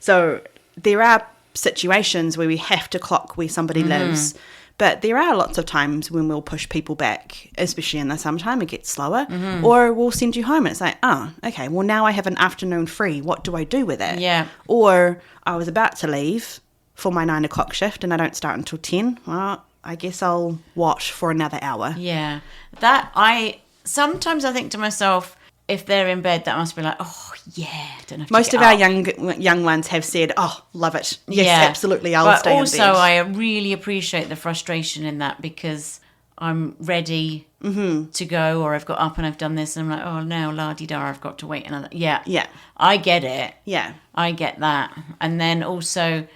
So there are situations where we have to clock where somebody lives, but there are lots of times when we'll push people back, especially in the summertime. It gets slower, or we'll send you home. It's like, oh, okay, well now I have an afternoon free. What do I do with it? Yeah. Or I was about to leave for my 9 o'clock shift and I don't start until 10. Well, I guess I'll watch for another hour. Yeah. Sometimes I think to myself, if they're in bed, that must be like, oh, yeah. Don't have to Most get of our up. young ones have said, oh, love it. Yes, absolutely, I'll stay in bed. But also, I really appreciate the frustration in that because I'm ready to go, or I've got up and I've done this, and I'm like, oh, no, la-di-da, I've got to wait another. Yeah. Yeah. I get it. Yeah. I get that. And then also,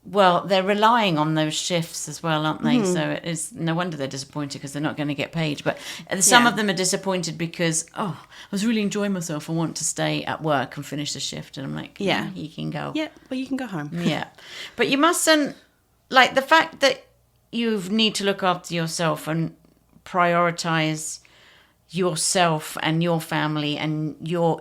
well, they're relying on those shifts as well, aren't they? So it is no wonder they're disappointed because they're not going to get paid. But some of them are disappointed because, I was really enjoying myself. I want to stay at work and finish the shift. And I'm like, yeah, you can go. Yeah, well, you can go home. Yeah. But you mustn't, like the fact that you need to look after yourself and prioritise yourself and your family and your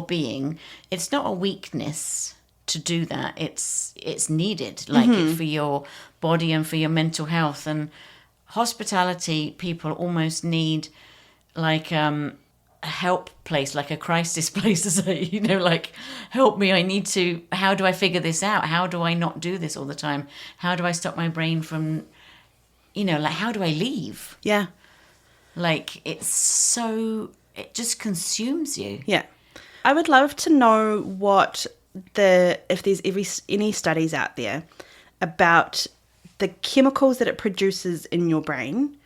being, it's not a weakness to do that. It's needed, like for your body and for your mental health. And hospitality people almost need like a help place, like a crisis place to say, like, help me, how do I figure this out? How do I not do this all the time? How do I stop my brain from, like, how do I leave? Yeah. Like, it just consumes you. Yeah. I would love to know if there's any studies out there about the chemicals that it produces in your brain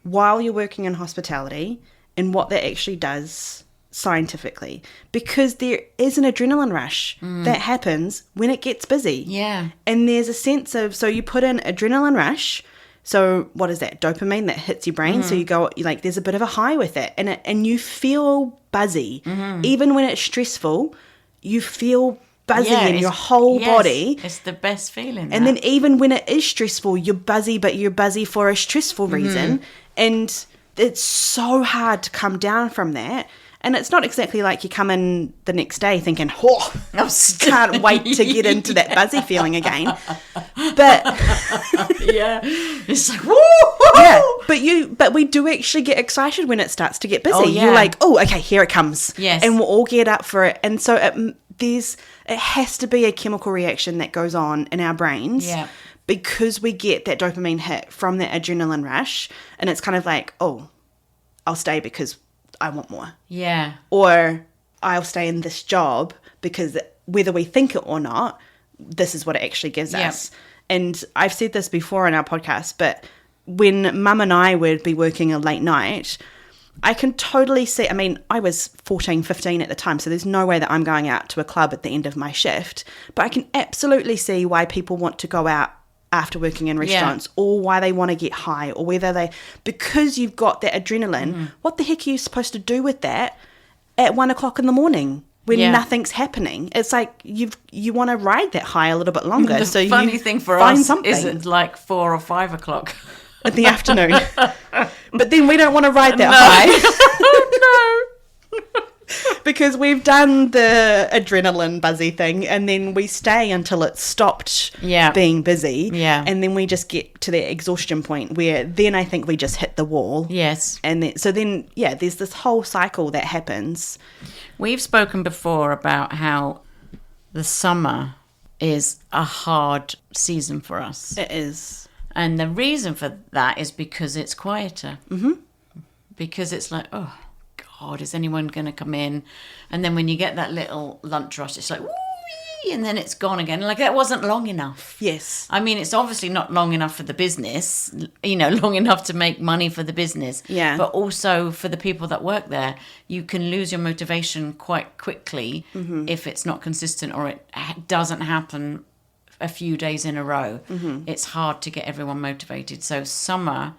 while you're working in hospitality and what that actually does scientifically, because there is an adrenaline rush that happens when it gets busy. Yeah. And there's a sense of, so you put in adrenaline rush. So what is that? Dopamine that hits your brain. So you go, like, there's a bit of a high with it, and you feel buzzy. Even when it's stressful, you feel buzzy in your whole body. It's the best feeling. And then even when it is stressful, you're buzzy, but you're buzzy for a stressful reason. And it's so hard to come down from that. And it's not exactly like you come in the next day thinking, oh, I can't wait to get into that buzzy feeling again. But it's like, woo! Yeah, but we do actually get excited when it starts to get busy. Oh, yeah. You're like, oh, okay, here it comes. Yes. And we'll all get up for it. And so it has to be a chemical reaction that goes on in our brains. Yeah. Because we get that dopamine hit from that adrenaline rush. And it's kind of like, oh, I'll stay because I want more. Yeah. Or I'll stay in this job because whether we think it or not, this is what it actually gives us. And I've said this before in our podcast, but when Mum and I would be working a late night, I can totally see, I mean, I was 14, 15 at the time, so there's no way that I'm going out to a club at the end of my shift, but I can absolutely see why people want to go out after working in restaurants, or why they want to get high, or whether because you've got that adrenaline, what the heck are you supposed to do with that at 1 o'clock in the morning when nothing's happening? It's like you want to ride that high a little bit longer. The so funny you thing for find us something is it's like 4 or 5 o'clock in the afternoon. But then we don't want to ride that high. Because we've done the adrenaline buzzy thing, and then we stay until it's stopped being busy. Yeah. And then we just get to that exhaustion point where then I think we just hit the wall. Yes. And then, there's this whole cycle that happens. We've spoken before about how the summer is a hard season for us. It is. And the reason for that is because it's quieter. Mm-hmm. Because it's like, oh, God, is anyone going to come in? And then when you get that little lunch rush, it's like, woo, and then it's gone again. Like, that wasn't long enough. Yes. I mean, it's obviously not long enough for the business, long enough to make money for the business. Yeah. But also for the people that work there, you can lose your motivation quite quickly if it's not consistent or it doesn't happen a few days in a row. It's hard to get everyone motivated. So summer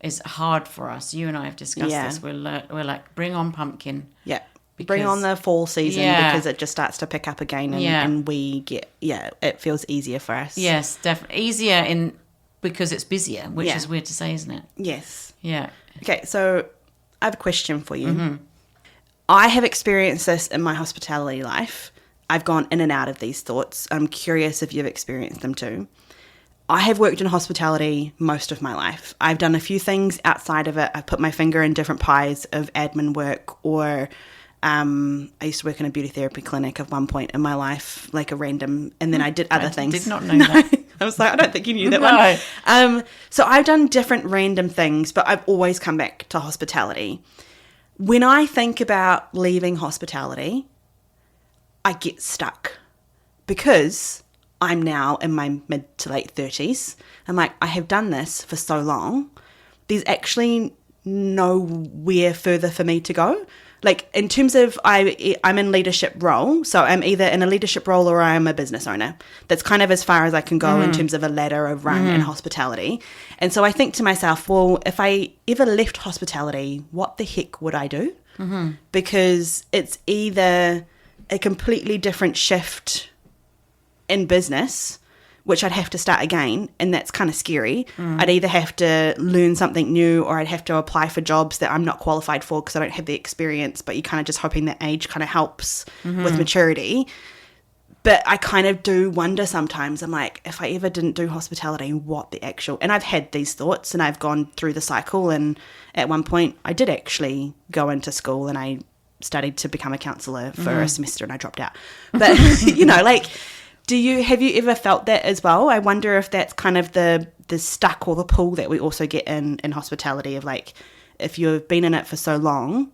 is hard for us. You and I have discussed this. We're like, bring on pumpkin. Yeah. Bring on the fall season because it just starts to pick up again and we get, it feels easier for us. Yes, definitely. Easier because it's busier, which is weird to say, isn't it? Yes. Yeah. Okay, so I have a question for you. I have experienced this in my hospitality life. I've gone in and out of these thoughts. I'm curious if you've experienced them too. I have worked in hospitality most of my life. I've done a few things outside of it. I've put my finger in different pies of admin work, or I used to work in a beauty therapy clinic at one point in my life, like a random, and then I did other things. I did not know that. I was like, I don't think you knew that one. So I've done different random things, but I've always come back to hospitality. When I think about leaving hospitality, I get stuck because I'm now in my mid to late 30s. I'm like, I have done this for so long. There's actually nowhere further for me to go. Like, in terms of I'm in leadership role, so I'm either in a leadership role or I'm a business owner. That's kind of as far as I can go in terms of a ladder of rung in hospitality. And so I think to myself, well, if I ever left hospitality, what the heck would I do? Because it's either a completely different shift in business, which I'd have to start again, and that's kind of scary. I'd either have to learn something new, or I'd have to apply for jobs that I'm not qualified for because I don't have the experience, but you're kind of just hoping that age kind of helps with maturity. But I kind of do wonder sometimes, I'm like, if I ever didn't do hospitality, what the actual... And I've had these thoughts, and I've gone through the cycle, and at one point I did actually go into school and I studied to become a counsellor for a semester, and I dropped out. But, like... Have you ever felt that as well? I wonder if that's kind of the stuck or the pull that we also get in hospitality of, like, if you've been in it for so long,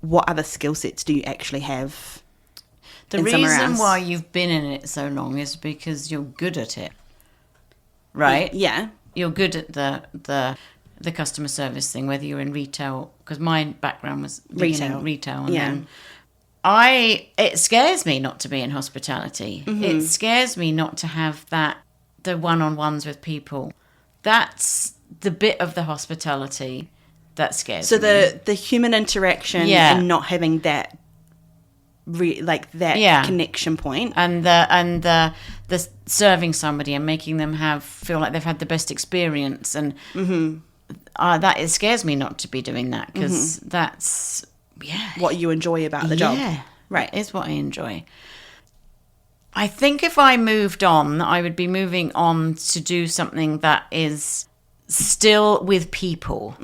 what other skill sets do you actually have? The reason why you've been in it so long is because you're good at it, right? Yeah. You're good at the customer service thing, whether you're in retail, because my background was retail and then... It scares me not to be in hospitality. It scares me not to have the one-on-ones with people. That's the bit of the hospitality that scares me. So the human interaction and not having that like that connection point. And the serving somebody and making them feel like they've had the best experience. And that it scares me not to be doing that, because that's what you enjoy about the job. Right, is what I enjoy. I think if I moved on, I would be moving on to do something that is still with people.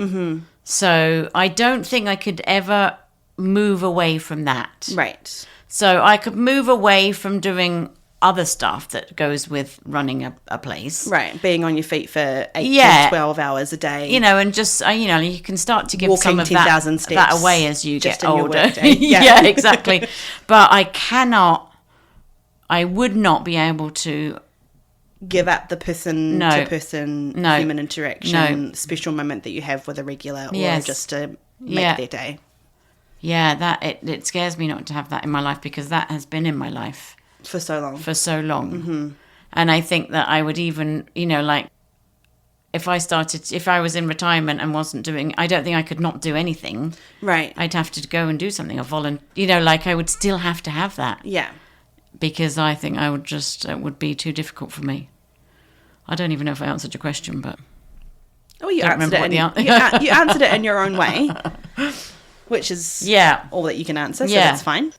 So I don't think I could ever move away from that. Right. So I could move away from doing other stuff that goes with running a place. Right, being on your feet for 8 to 12 hours a day. You know, and just, you can start to give walking some of 10,000 steps that away as you get older. Yeah, exactly. But I would not be able to give up the person-to-person human interaction special moment that you have with a regular, or just to make their day. Yeah, it scares me not to have that in my life, because that has been in my life for so long. And I think that I would even, like, if I was in retirement and wasn't doing, I don't think I could not do anything. Right. I'd have to go and do something, like I would still have to have that. Yeah. Because I think it would be too difficult for me. I don't even know if I answered your question, but you answered it. You answered it in your own way, which is all that you can answer. So that's fine.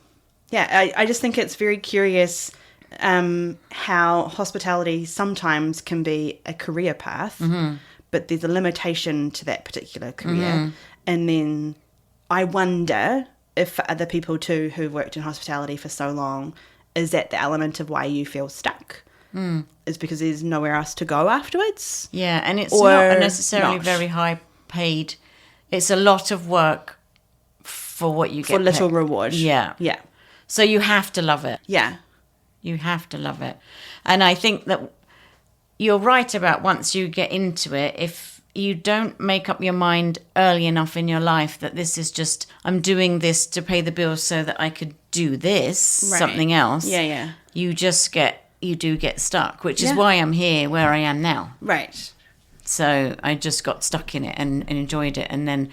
Yeah, I just think it's very curious how hospitality sometimes can be a career path, but there's a limitation to that particular career. And then I wonder if for other people too who've worked in hospitality for so long, is that the element of why you feel stuck? Is because there's nowhere else to go afterwards? Yeah, and it's not necessarily very high paid. It's a lot of work for what you get. For little reward. Yeah. Yeah. So you have to love it. Yeah. You have to love it. And I think that you're right about once you get into it, if you don't make up your mind early enough in your life that this is just, I'm doing this to pay the bills so that I could do this, something else. Yeah. You do get stuck, which is why I'm here where I am now. Right. So I just got stuck in it and enjoyed it, and then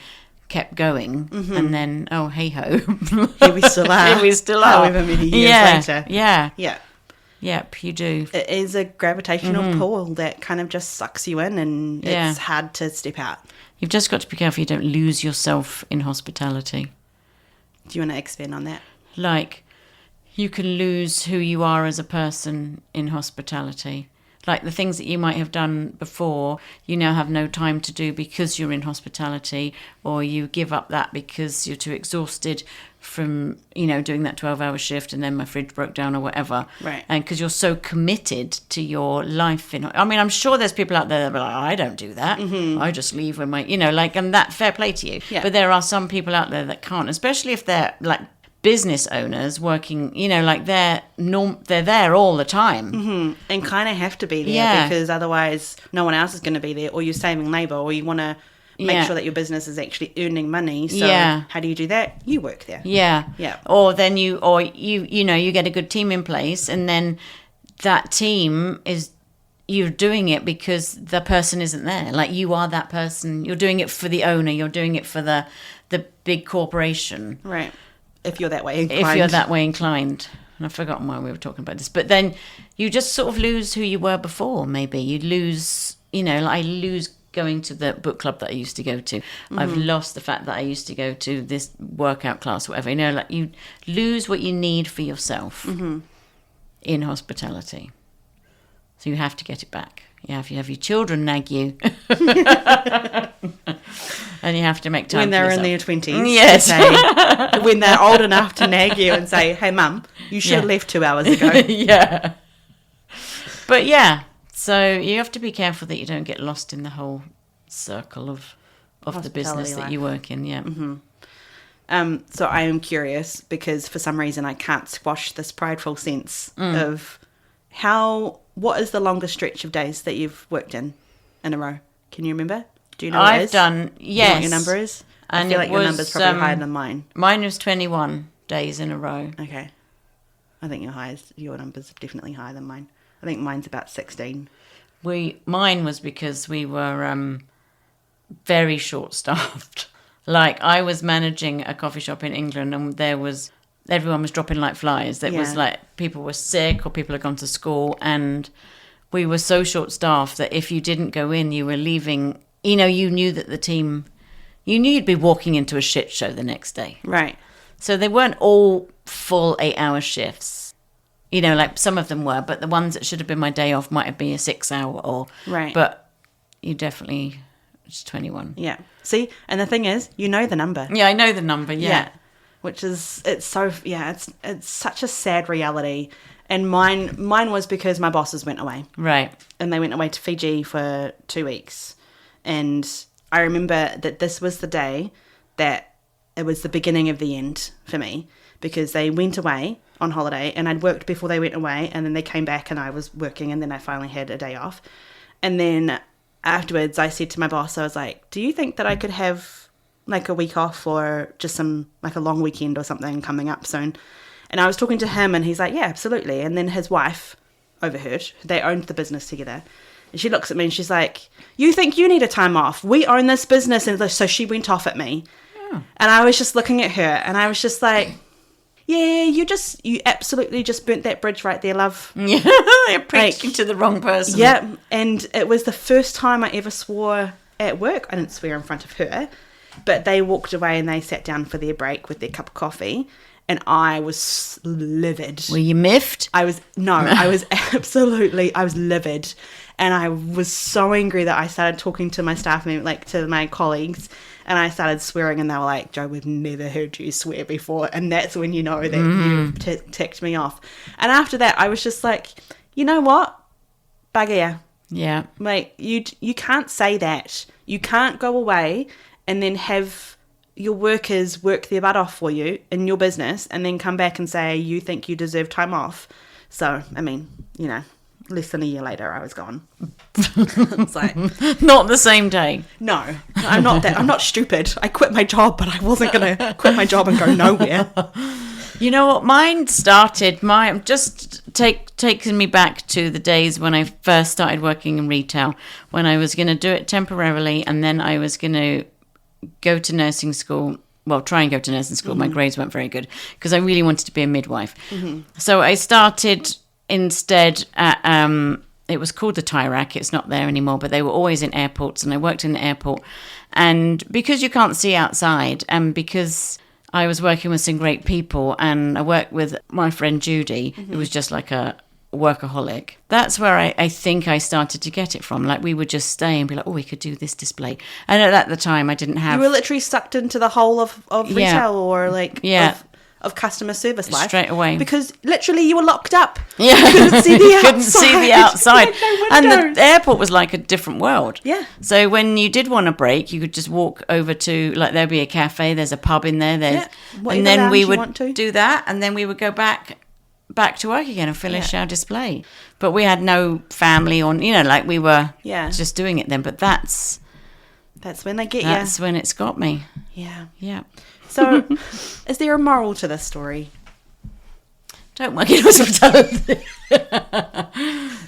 kept going, and then, oh, hey-ho. Here we still are. However many years later. Yeah. Yeah. Yep, you do. It is a gravitational pull that kind of just sucks you in, and it's hard to step out. You've just got to be careful you don't lose yourself in hospitality. Do you want to expand on that? Like, you can lose who you are as a person in hospitality. Like the things that you might have done before, you now have no time to do because you're in hospitality, or you give up that because you're too exhausted from, doing that 12-hour shift, and then my fridge broke down or whatever. Right. And because you're so committed to your life. I'm sure there's people out there that are like, I don't do that. I just leave when and that, fair play to you. Yeah. But there are some people out there that can't, especially if they're like business owners working, they're there all the time. And kind of have to be there because otherwise no one else is going to be there, or you're saving labour, or you want to make sure that your business is actually earning money. So how do you do that? You work there. Yeah. Or then you get a good team in place, and then that team you're doing it because the person isn't there. Like, you are that person. You're doing it for the owner. You're doing it for the big corporation. Right. If you're that way inclined. And I've forgotten why we were talking about this. But then you just sort of lose who you were before, maybe. You lose, I lose going to the book club that I used to go to. I've lost the fact that I used to go to this workout class or whatever. You lose what you need for yourself in hospitality. So you have to get it back. If you have your children nag you. And you have to make time when they're for in their 20s. Yes. When they're old enough to nag you and say, hey, Mum, you should have left 2 hours ago. Yeah. But so you have to be careful that you don't get lost in the whole circle of the business that you work in. Yeah. So I am curious, because for some reason I can't squash this prideful sense of what is the longest stretch of days that you've worked in a row? Can you remember? Do you know what it is? I've done, yes. Do you know what your number is? And I feel like your number's probably higher than mine. Mine was 21 days in a row. Okay. I think your number's definitely higher than mine. I think mine's about 16. Mine was because we were very short-staffed. Like, I was managing a coffee shop in England, and there was everyone was dropping like flies. It was like people were sick or people had gone to school, and we were so short-staffed that if you didn't go in, you were leaving. You know, you knew that the team, you knew you'd be walking into a shit show the next day. Right. So they weren't all full 8-hour shifts. You know, like some of them were, but the ones that should have been my day off might have been a 6-hour or... Right. But you definitely... It's 21. Yeah. See? And the thing is, you know the number. Yeah, I know the number, yeah. Which is, it's such a sad reality. And mine was because my bosses went away. Right. And they went away to Fiji for 2 weeks. And I remember that this was the day that it was the beginning of the end for me, because they went away on holiday and I'd worked before they went away, and then they came back and I was working, and then I finally had a day off. And then afterwards I said to my boss, I was like, do you think that I could have like a week off or just some like a long weekend or something coming up soon? And I was talking to him and he's like, yeah, absolutely. And then his wife overheard. They owned the business together. And she looks at me and she's like, you think you need a time off? We own this business. And so she went off at me. Oh. And I was just looking at her and I was just like, yeah, you absolutely just burnt that bridge right there, love. Yeah, you're preaching to the wrong person. Yeah, and it was the first time I ever swore at work. I didn't swear in front of her, but they walked away and they sat down for their break with their cup of coffee, and I was livid. Were you miffed? I was livid, and I was so angry that I started talking to my staff, like to my colleagues, and I started swearing, and they were like, Jo, we've never heard you swear before. And that's when you know that you ticked me off. And after that, I was just like, you know what? Bugger. Yeah. Like, you can't say that. You can't go away and then have your workers work their butt off for you in your business and then come back and say you think you deserve time off. So, I mean, you know, less than a year later, I was gone. It's like, not the same day. No, I'm not that. I'm not stupid. I quit my job, but I wasn't going to quit my job and go nowhere. You know what? Mine started, just taking me back to the days when I first started working in retail, when I was going to do it temporarily, and then I was going to go to nursing school. Well, try and go to nursing school. My grades weren't very good because I really wanted to be a midwife. So I started instead at, it was called the Tyrac. It's not there anymore, but they were always in airports, and I worked in the airport. And because you can't see outside, and because I was working with some great people, and I worked with my friend Judy, who was just like a workaholic. That's where I think I started to get it from. Like, we would just stay and be like, oh, we could do this display. And at the time, I didn't have... You were literally sucked into the whole of retail or like of customer service life. Straight away. Because literally you were locked up. Yeah. You couldn't see the outside. Couldn't see the outside. No and the airport was like a different world. Yeah. So when you did want a break, you could just walk over to, like, there'd be a cafe, there's a pub in there, and then we would do that, and then we would go back to work again and finish our display. But we had no family on, you know, like we were just doing it then. But that's when they get you. That's when it's got me. Yeah. Yeah. So, is there a moral to this story? Don't work in hospitality.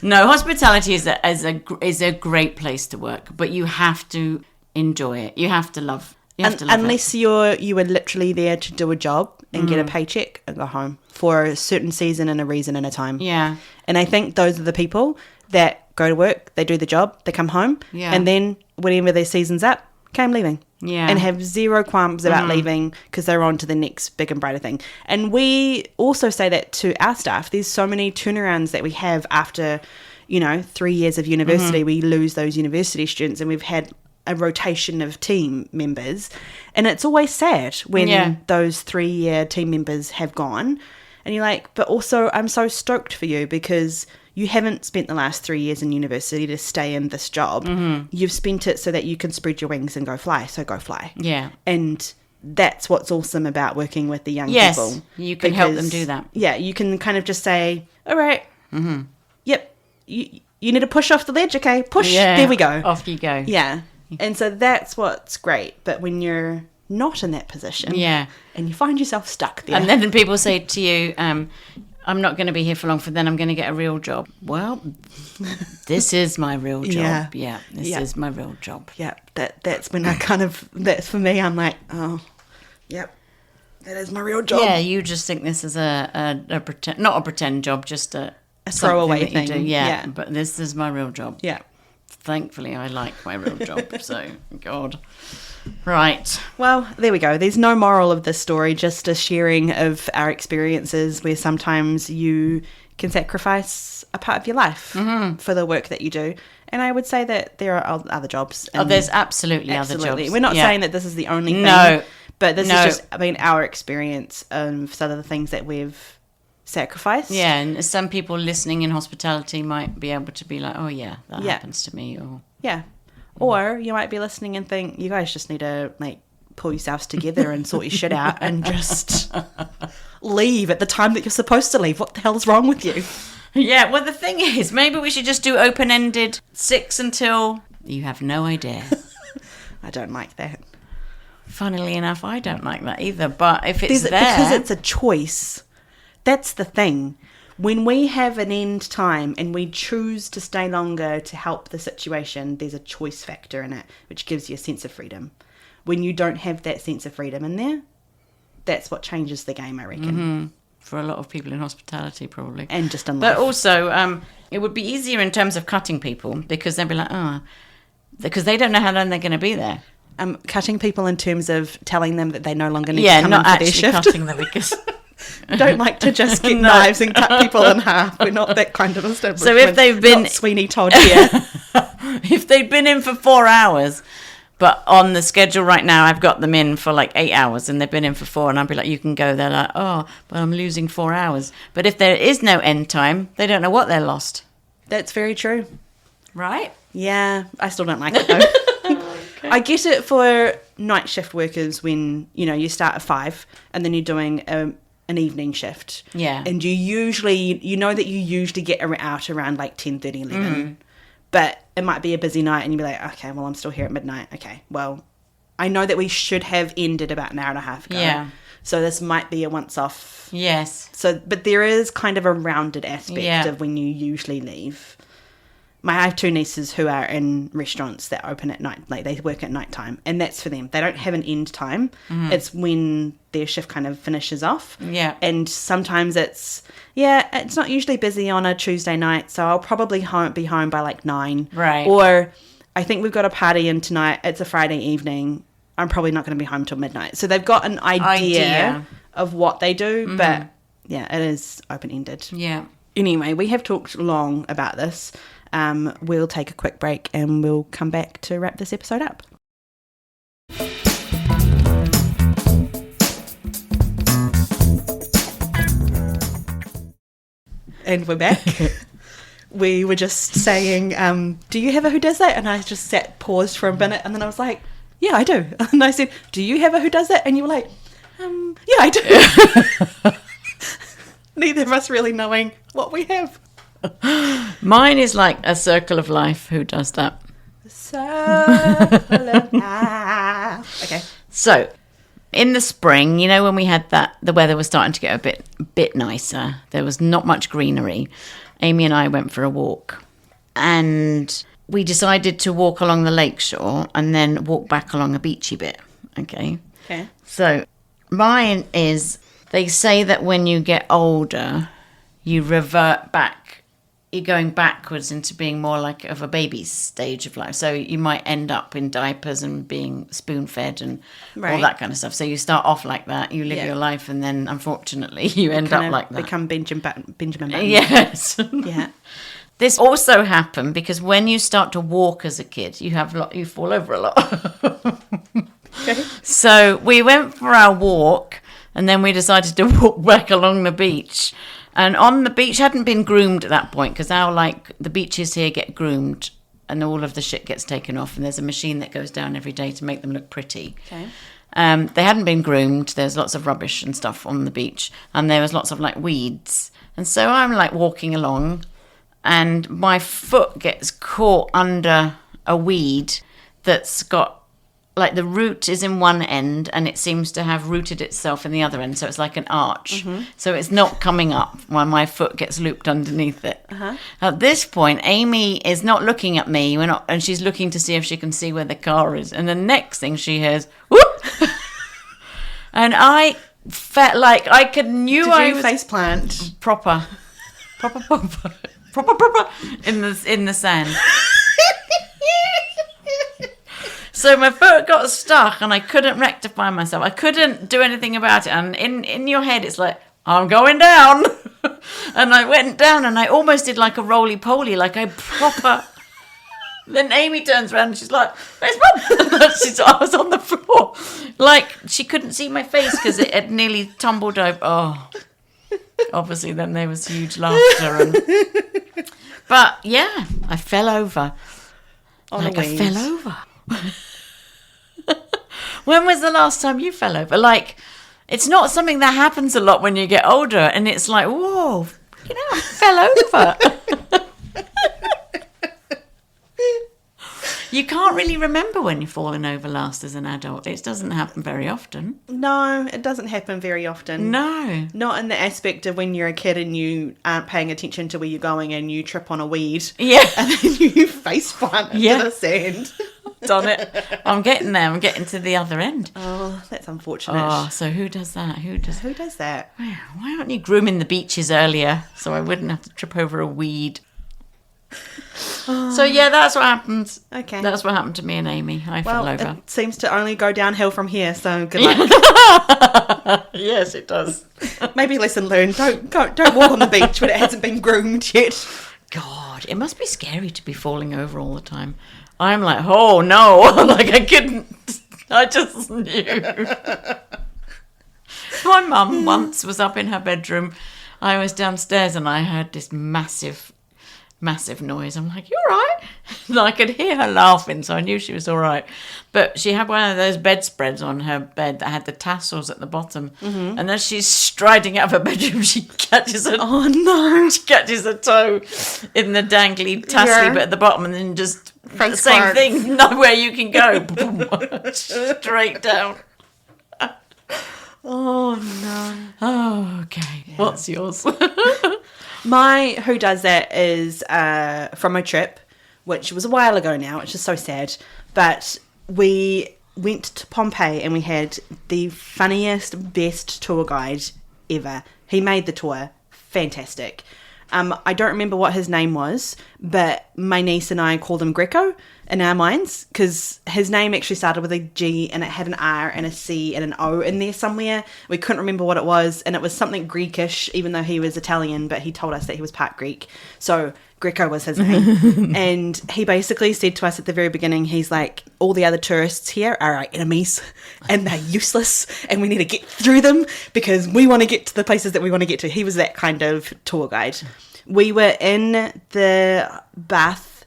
No, hospitality is a great place to work, but you have to enjoy it. You have to love. Unless you were literally there to do a job and get a paycheck and go home for a certain season and a reason and a time. Yeah. And I think those are the people that go to work, they do the job, they come home, and then whenever their season's up, I'm leaving. Yeah. And have zero qualms about leaving because they're on to the next big and brighter thing. And we also say that to our staff. There's so many turnarounds that we have after, 3 years of university. We lose those university students, and we've had a rotation of team members. And it's always sad when those 3-year team members have gone. And you're like, but also I'm so stoked for you because you haven't spent the last 3 years in university to stay in this job. You've spent it so that you can spread your wings and go fly. So go fly. Yeah. And that's what's awesome about working with the young people. Yes, you can help them do that. Yeah, you can kind of just say, all right, yep, you need to push off the ledge, okay? Push, there we go. Off you go. Yeah. And so that's what's great. But when you're not in that position and you find yourself stuck there. And then people say to you, I'm not going to be here for long, for then I'm going to get a real job. Well, this is my real job. Yeah, this is my real job. Yeah, that's when I that's for me, I'm like, oh, yep, That is my real job. Yeah, you just think this is a pretend, not a pretend job, just a throwaway thing. thing. Yeah, but this is my real job. Yeah. Thankfully, I like my real job. So, God. Right. Well, there we go. There's no moral of this story, just a sharing of our experiences where sometimes you can sacrifice a part of your life for the work that you do. And I would say that there are other jobs. There's absolutely other jobs. We're not saying that this is the only thing. No. But this is just, our experience of some of the things that we've sacrificed. Yeah, and some people listening in hospitality might be able to be like, oh, yeah, that happens to me. Or yeah. Or you might be listening and think, you guys just need to, pull yourselves together and sort your shit out and just leave at the time that you're supposed to leave. What the hell is wrong with you? Yeah, well, the thing is, maybe we should just do open-ended 6 until you have no idea. I don't like that. Funnily enough, I don't like that either. But if it's because it's a choice. That's the thing. When we have an end time and we choose to stay longer to help the situation, there's a choice factor in it, which gives you a sense of freedom. When you don't have that sense of freedom in there, that's what changes the game, I reckon. Mm-hmm. For a lot of people in hospitality, probably. And just in life. But also, it would be easier in terms of cutting people because they'd be like, because they don't know how long they're going to be there. Cutting people in terms of telling them that they no longer need to come in for their shift. Yeah, not actually cutting them because... We don't like to just get knives and cut people in half. We're not that kind of establishment. So if they've been... Not Sweeney Todd here. If they've been in for 4 hours, but on the schedule right now, I've got them in for 8 hours and they've been in for 4, and I'll be like, you can go. They're like, oh, but I'm losing 4 hours. But if there is no end time, they don't know what they're lost. That's very true. Right? Yeah, I still don't like it though. Okay. I get it for night shift workers when, you start at 5 and then you're doing an evening shift. Yeah. And you usually get out around 10:30, 11. But it might be a busy night and you'll be like, okay, well, I'm still here at midnight. Okay, well, I know that we should have ended about an hour and a half ago. Yeah. So this might be a once off. Yes. But there is kind of a rounded aspect of when you usually leave. I have 2 nieces who are in restaurants that open at night, they work at night time, and that's for them. They don't have an end time. Mm-hmm. It's when their shift kind of finishes off. Yeah. And sometimes it's not usually busy on a Tuesday night, so I'll probably be home by 9. Right. Or I think we've got a party in tonight. It's a Friday evening. I'm probably not going to be home till midnight. So they've got an idea of what they do, but it is open-ended. Yeah. Anyway, we have talked long about this. We'll take a quick break and we'll come back to wrap this episode up. And we're back. We were just saying, do you have a who does that? And I just paused for a minute, and then I was like, yeah, I do. And I said, do you have a who does that? And you were like, yeah, I do. Neither of us really knowing what we have. Mine is like a circle of life. Who does that? Circle of life. Okay. So, in the spring, when we had the weather was starting to get a bit nicer. There was not much greenery. Amy and I went for a walk, and we decided to walk along the lakeshore and then walk back along a beachy bit. Okay. Okay. So, mine is, they say that when you get older, you revert back. You're going backwards into being more of a baby stage of life. So you might end up in diapers and being spoon-fed and all that kind of stuff. So you start off like that, you live your life, and then unfortunately you end up like that. Become Benjamin Button. Yes. Yeah. This also happened because when you start to walk as a kid, you fall over a lot. Okay. So we went for our walk, and then we decided to walk back along the beach. And on the beach, hadn't been groomed at that point, because now, the beaches here get groomed and all of the shit gets taken off, and there's a machine that goes down every day to make them look pretty. Okay. They hadn't been groomed. There's lots of rubbish and stuff on the beach, and there was lots of, weeds. And so I'm, walking along, and my foot gets caught under a weed that's got... the root is in one end and it seems to have rooted itself in the other end. So it's like an arch. Mm-hmm. So it's not coming up when my foot gets looped underneath it. Uh-huh. At this point, Amy is not looking at me. And she's looking to see if she can see where the car is. And the next thing she hears, whoop! And I felt like I knew I was face plant proper in the sand. So my foot got stuck and I couldn't rectify myself. I couldn't do anything about it. And in your head, it's like, I'm going down. And I went down and I almost did like a roly-poly, like I proper... Then Amy turns around and she's like, where's Mum? I was on the floor. Like, she couldn't see my face because it had nearly tumbled over. Oh, obviously then there was huge laughter. But yeah, I fell over. I fell over. When was the last time you fell over? Like, it's not something that happens a lot when you get older, and it's like, whoa, I fell over. You can't really remember when you're falling over last as an adult. It doesn't happen very often. No, it doesn't happen very often. No. Not in the aspect of when you're a kid and you aren't paying attention to where you're going and you trip on a weed. Yeah. And then you face plant into the sand. Done it. I'm getting there. I'm getting to the other end. Oh, that's unfortunate. Oh, so who does that? Who does that? Why aren't you grooming the beaches earlier so I wouldn't have to trip over a weed? So yeah, that's what happened. Okay. That's what happened to me and Amy. I fell over. It seems to only go downhill from here, so good luck. Yes, it does. Maybe lesson learned. Don't walk on the beach when it hasn't been groomed yet. God, it must be scary to be falling over all the time. I'm like, oh no, like I couldn't. I just knew. My mum once was up in her bedroom. I was downstairs and I heard this massive noise. I'm like, you all right? And I could hear her laughing, so I knew she was all right. But she had one of those bedspreads on her bed that had the tassels at the bottom. Mm-hmm. And as she's striding out of her bedroom, she catches a she catches a toe in the dangly tassely bit at the bottom, and then just the same thing, nowhere you can go, straight down. Oh no. Oh, okay. Yeah. What's yours? My who does that is from a trip, which was a while ago now, which is so sad. But we went to Pompeii and we had the funniest, best tour guide ever. He made the tour fantastic. I don't remember what his name was, but my niece and I called him Greco in our minds because his name actually started with a G and it had an R and a C and an O in there somewhere. We couldn't remember what it was, and it was something Greekish, even though he was Italian, but he told us that he was part Greek. So Greco was his name. And he basically said to us at the very beginning, he's like, all the other tourists here are our enemies and they're useless and we need to get through them because we want to get to the places that we want to get to. He was that kind of tour guide. We were in the bath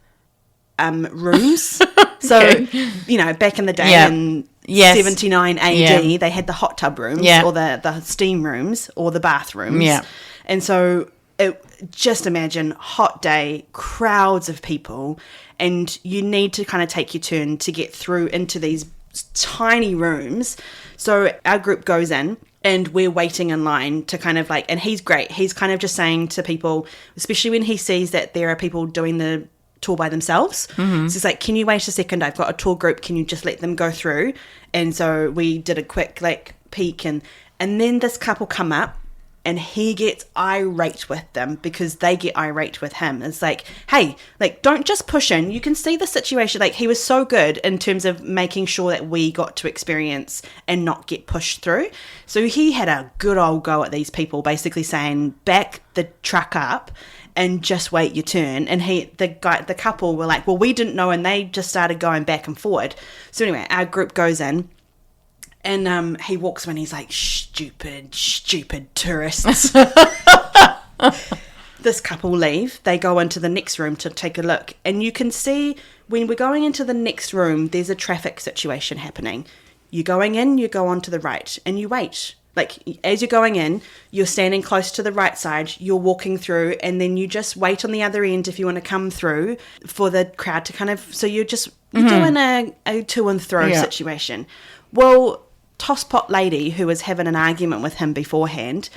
rooms. So, back in the day in 79 AD, they had the hot tub rooms or the steam rooms or the bathrooms. Yeah. And so just imagine hot day, crowds of people, and you need to kind of take your turn to get through into these tiny rooms. So our group goes in and we're waiting in line to kind of and he's great. He's kind of just saying to people, especially when he sees that there are people doing the tour by themselves. Mm-hmm. So he's like, can you wait a second? I've got a tour group. Can you just let them go through? And so we did a quick peek and then this couple come up and he gets irate with them because they get irate with him. It's like, hey, don't just push in. You can see the situation. He was so good in terms of making sure that we got to experience and not get pushed through. So he had a good old go at these people, basically saying, back the truck up and just wait your turn. And the couple were like, well, we didn't know, and they just started going back and forward. So anyway, our group goes in. And he walks in and he's like, stupid tourists. This couple leave. They go into the next room to take a look. And you can see when we're going into the next room, there's a traffic situation happening. You're going in, you go on to the right, and you wait. As you're going in, you're standing close to the right side, you're walking through, and then you just wait on the other end if you want to come through for the crowd to kind of... So you're doing a to and fro situation. Well... Tosspot lady who was having an argument with him beforehand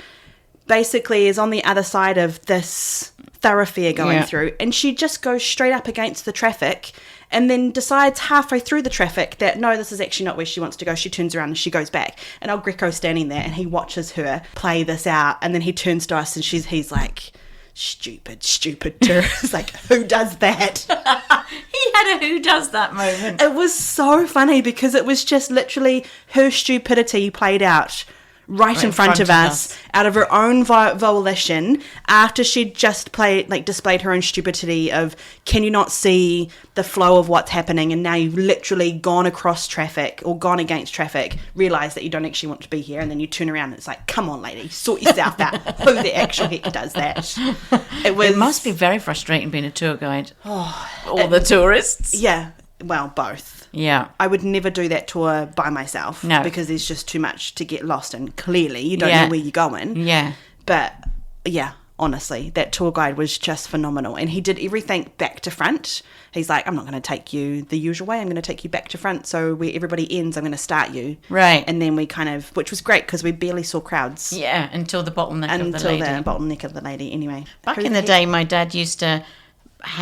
basically is on the other side of this thoroughfare going through, and she just goes straight up against the traffic and then decides halfway through the traffic that, no, this is actually not where she wants to go. She turns around and she goes back. And El Greco's standing there and he watches her play this out. And then he turns to us and he's like, stupid tourist. Like, who does that? He had a who does that moment. It was so funny because it was just literally her stupidity played out right in front of us, out of her own volition, after she'd just displayed her own stupidity of, can you not see the flow of what's happening, and now you've literally gone across traffic or gone against traffic, realised that you don't actually want to be here, and then you turn around and it's like, come on lady, sort yourself out. Who the actual heck does that? It must be very frustrating being a tour guide. All the tourists. Yeah, well, both. Yeah. I would never do that tour by myself. No. Because there's just too much to get lost in. Clearly, you don't know where you're going. Yeah. But, yeah, honestly, that tour guide was just phenomenal. And he did everything back to front. He's like, I'm not going to take you the usual way. I'm going to take you back to front. So where everybody ends, I'm going to start you. Right. And then we kind of, which was great because we barely saw crowds. Yeah, until the bottleneck of the lady. Until the bottleneck of the lady, anyway. Back in the day, my dad used to,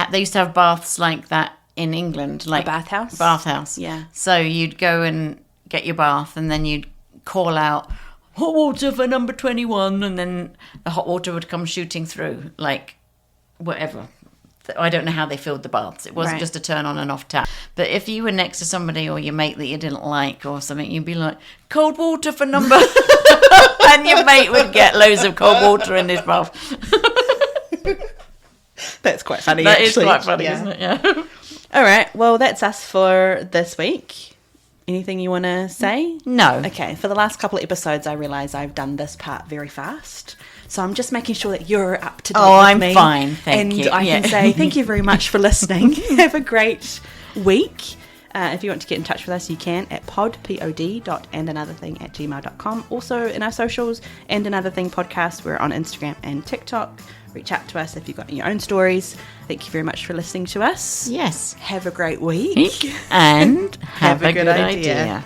they used to have baths like that in England, like a bathhouse. Bathhouse, yeah. So you'd go and get your bath, and then you'd call out hot water for number 21, and then the hot water would come shooting through, like whatever. I don't know how they filled the baths. It wasn't just a turn on and off tap. But if you were next to somebody or your mate that you didn't like or something, you'd be like, cold water for number, and your mate would get loads of cold water in this bath. That's quite funny. That is quite funny, isn't it? Yeah. All right, well, that's us for this week. Anything you want to say? No. Okay, for the last couple of episodes, I realise I've done this part very fast. So I'm just making sure that you're up to date with I'm me. fine, thank you. And I can say thank you very much for listening. Have a great week. If you want to get in touch with us, you can at pod.and anotherthing@gmail.com. Also in our socials, And Another Thing podcast. We're on Instagram and TikTok. Reach out to us if you've got your own stories. Thank you very much for listening to us. Yes. Have a great week. And have a good idea.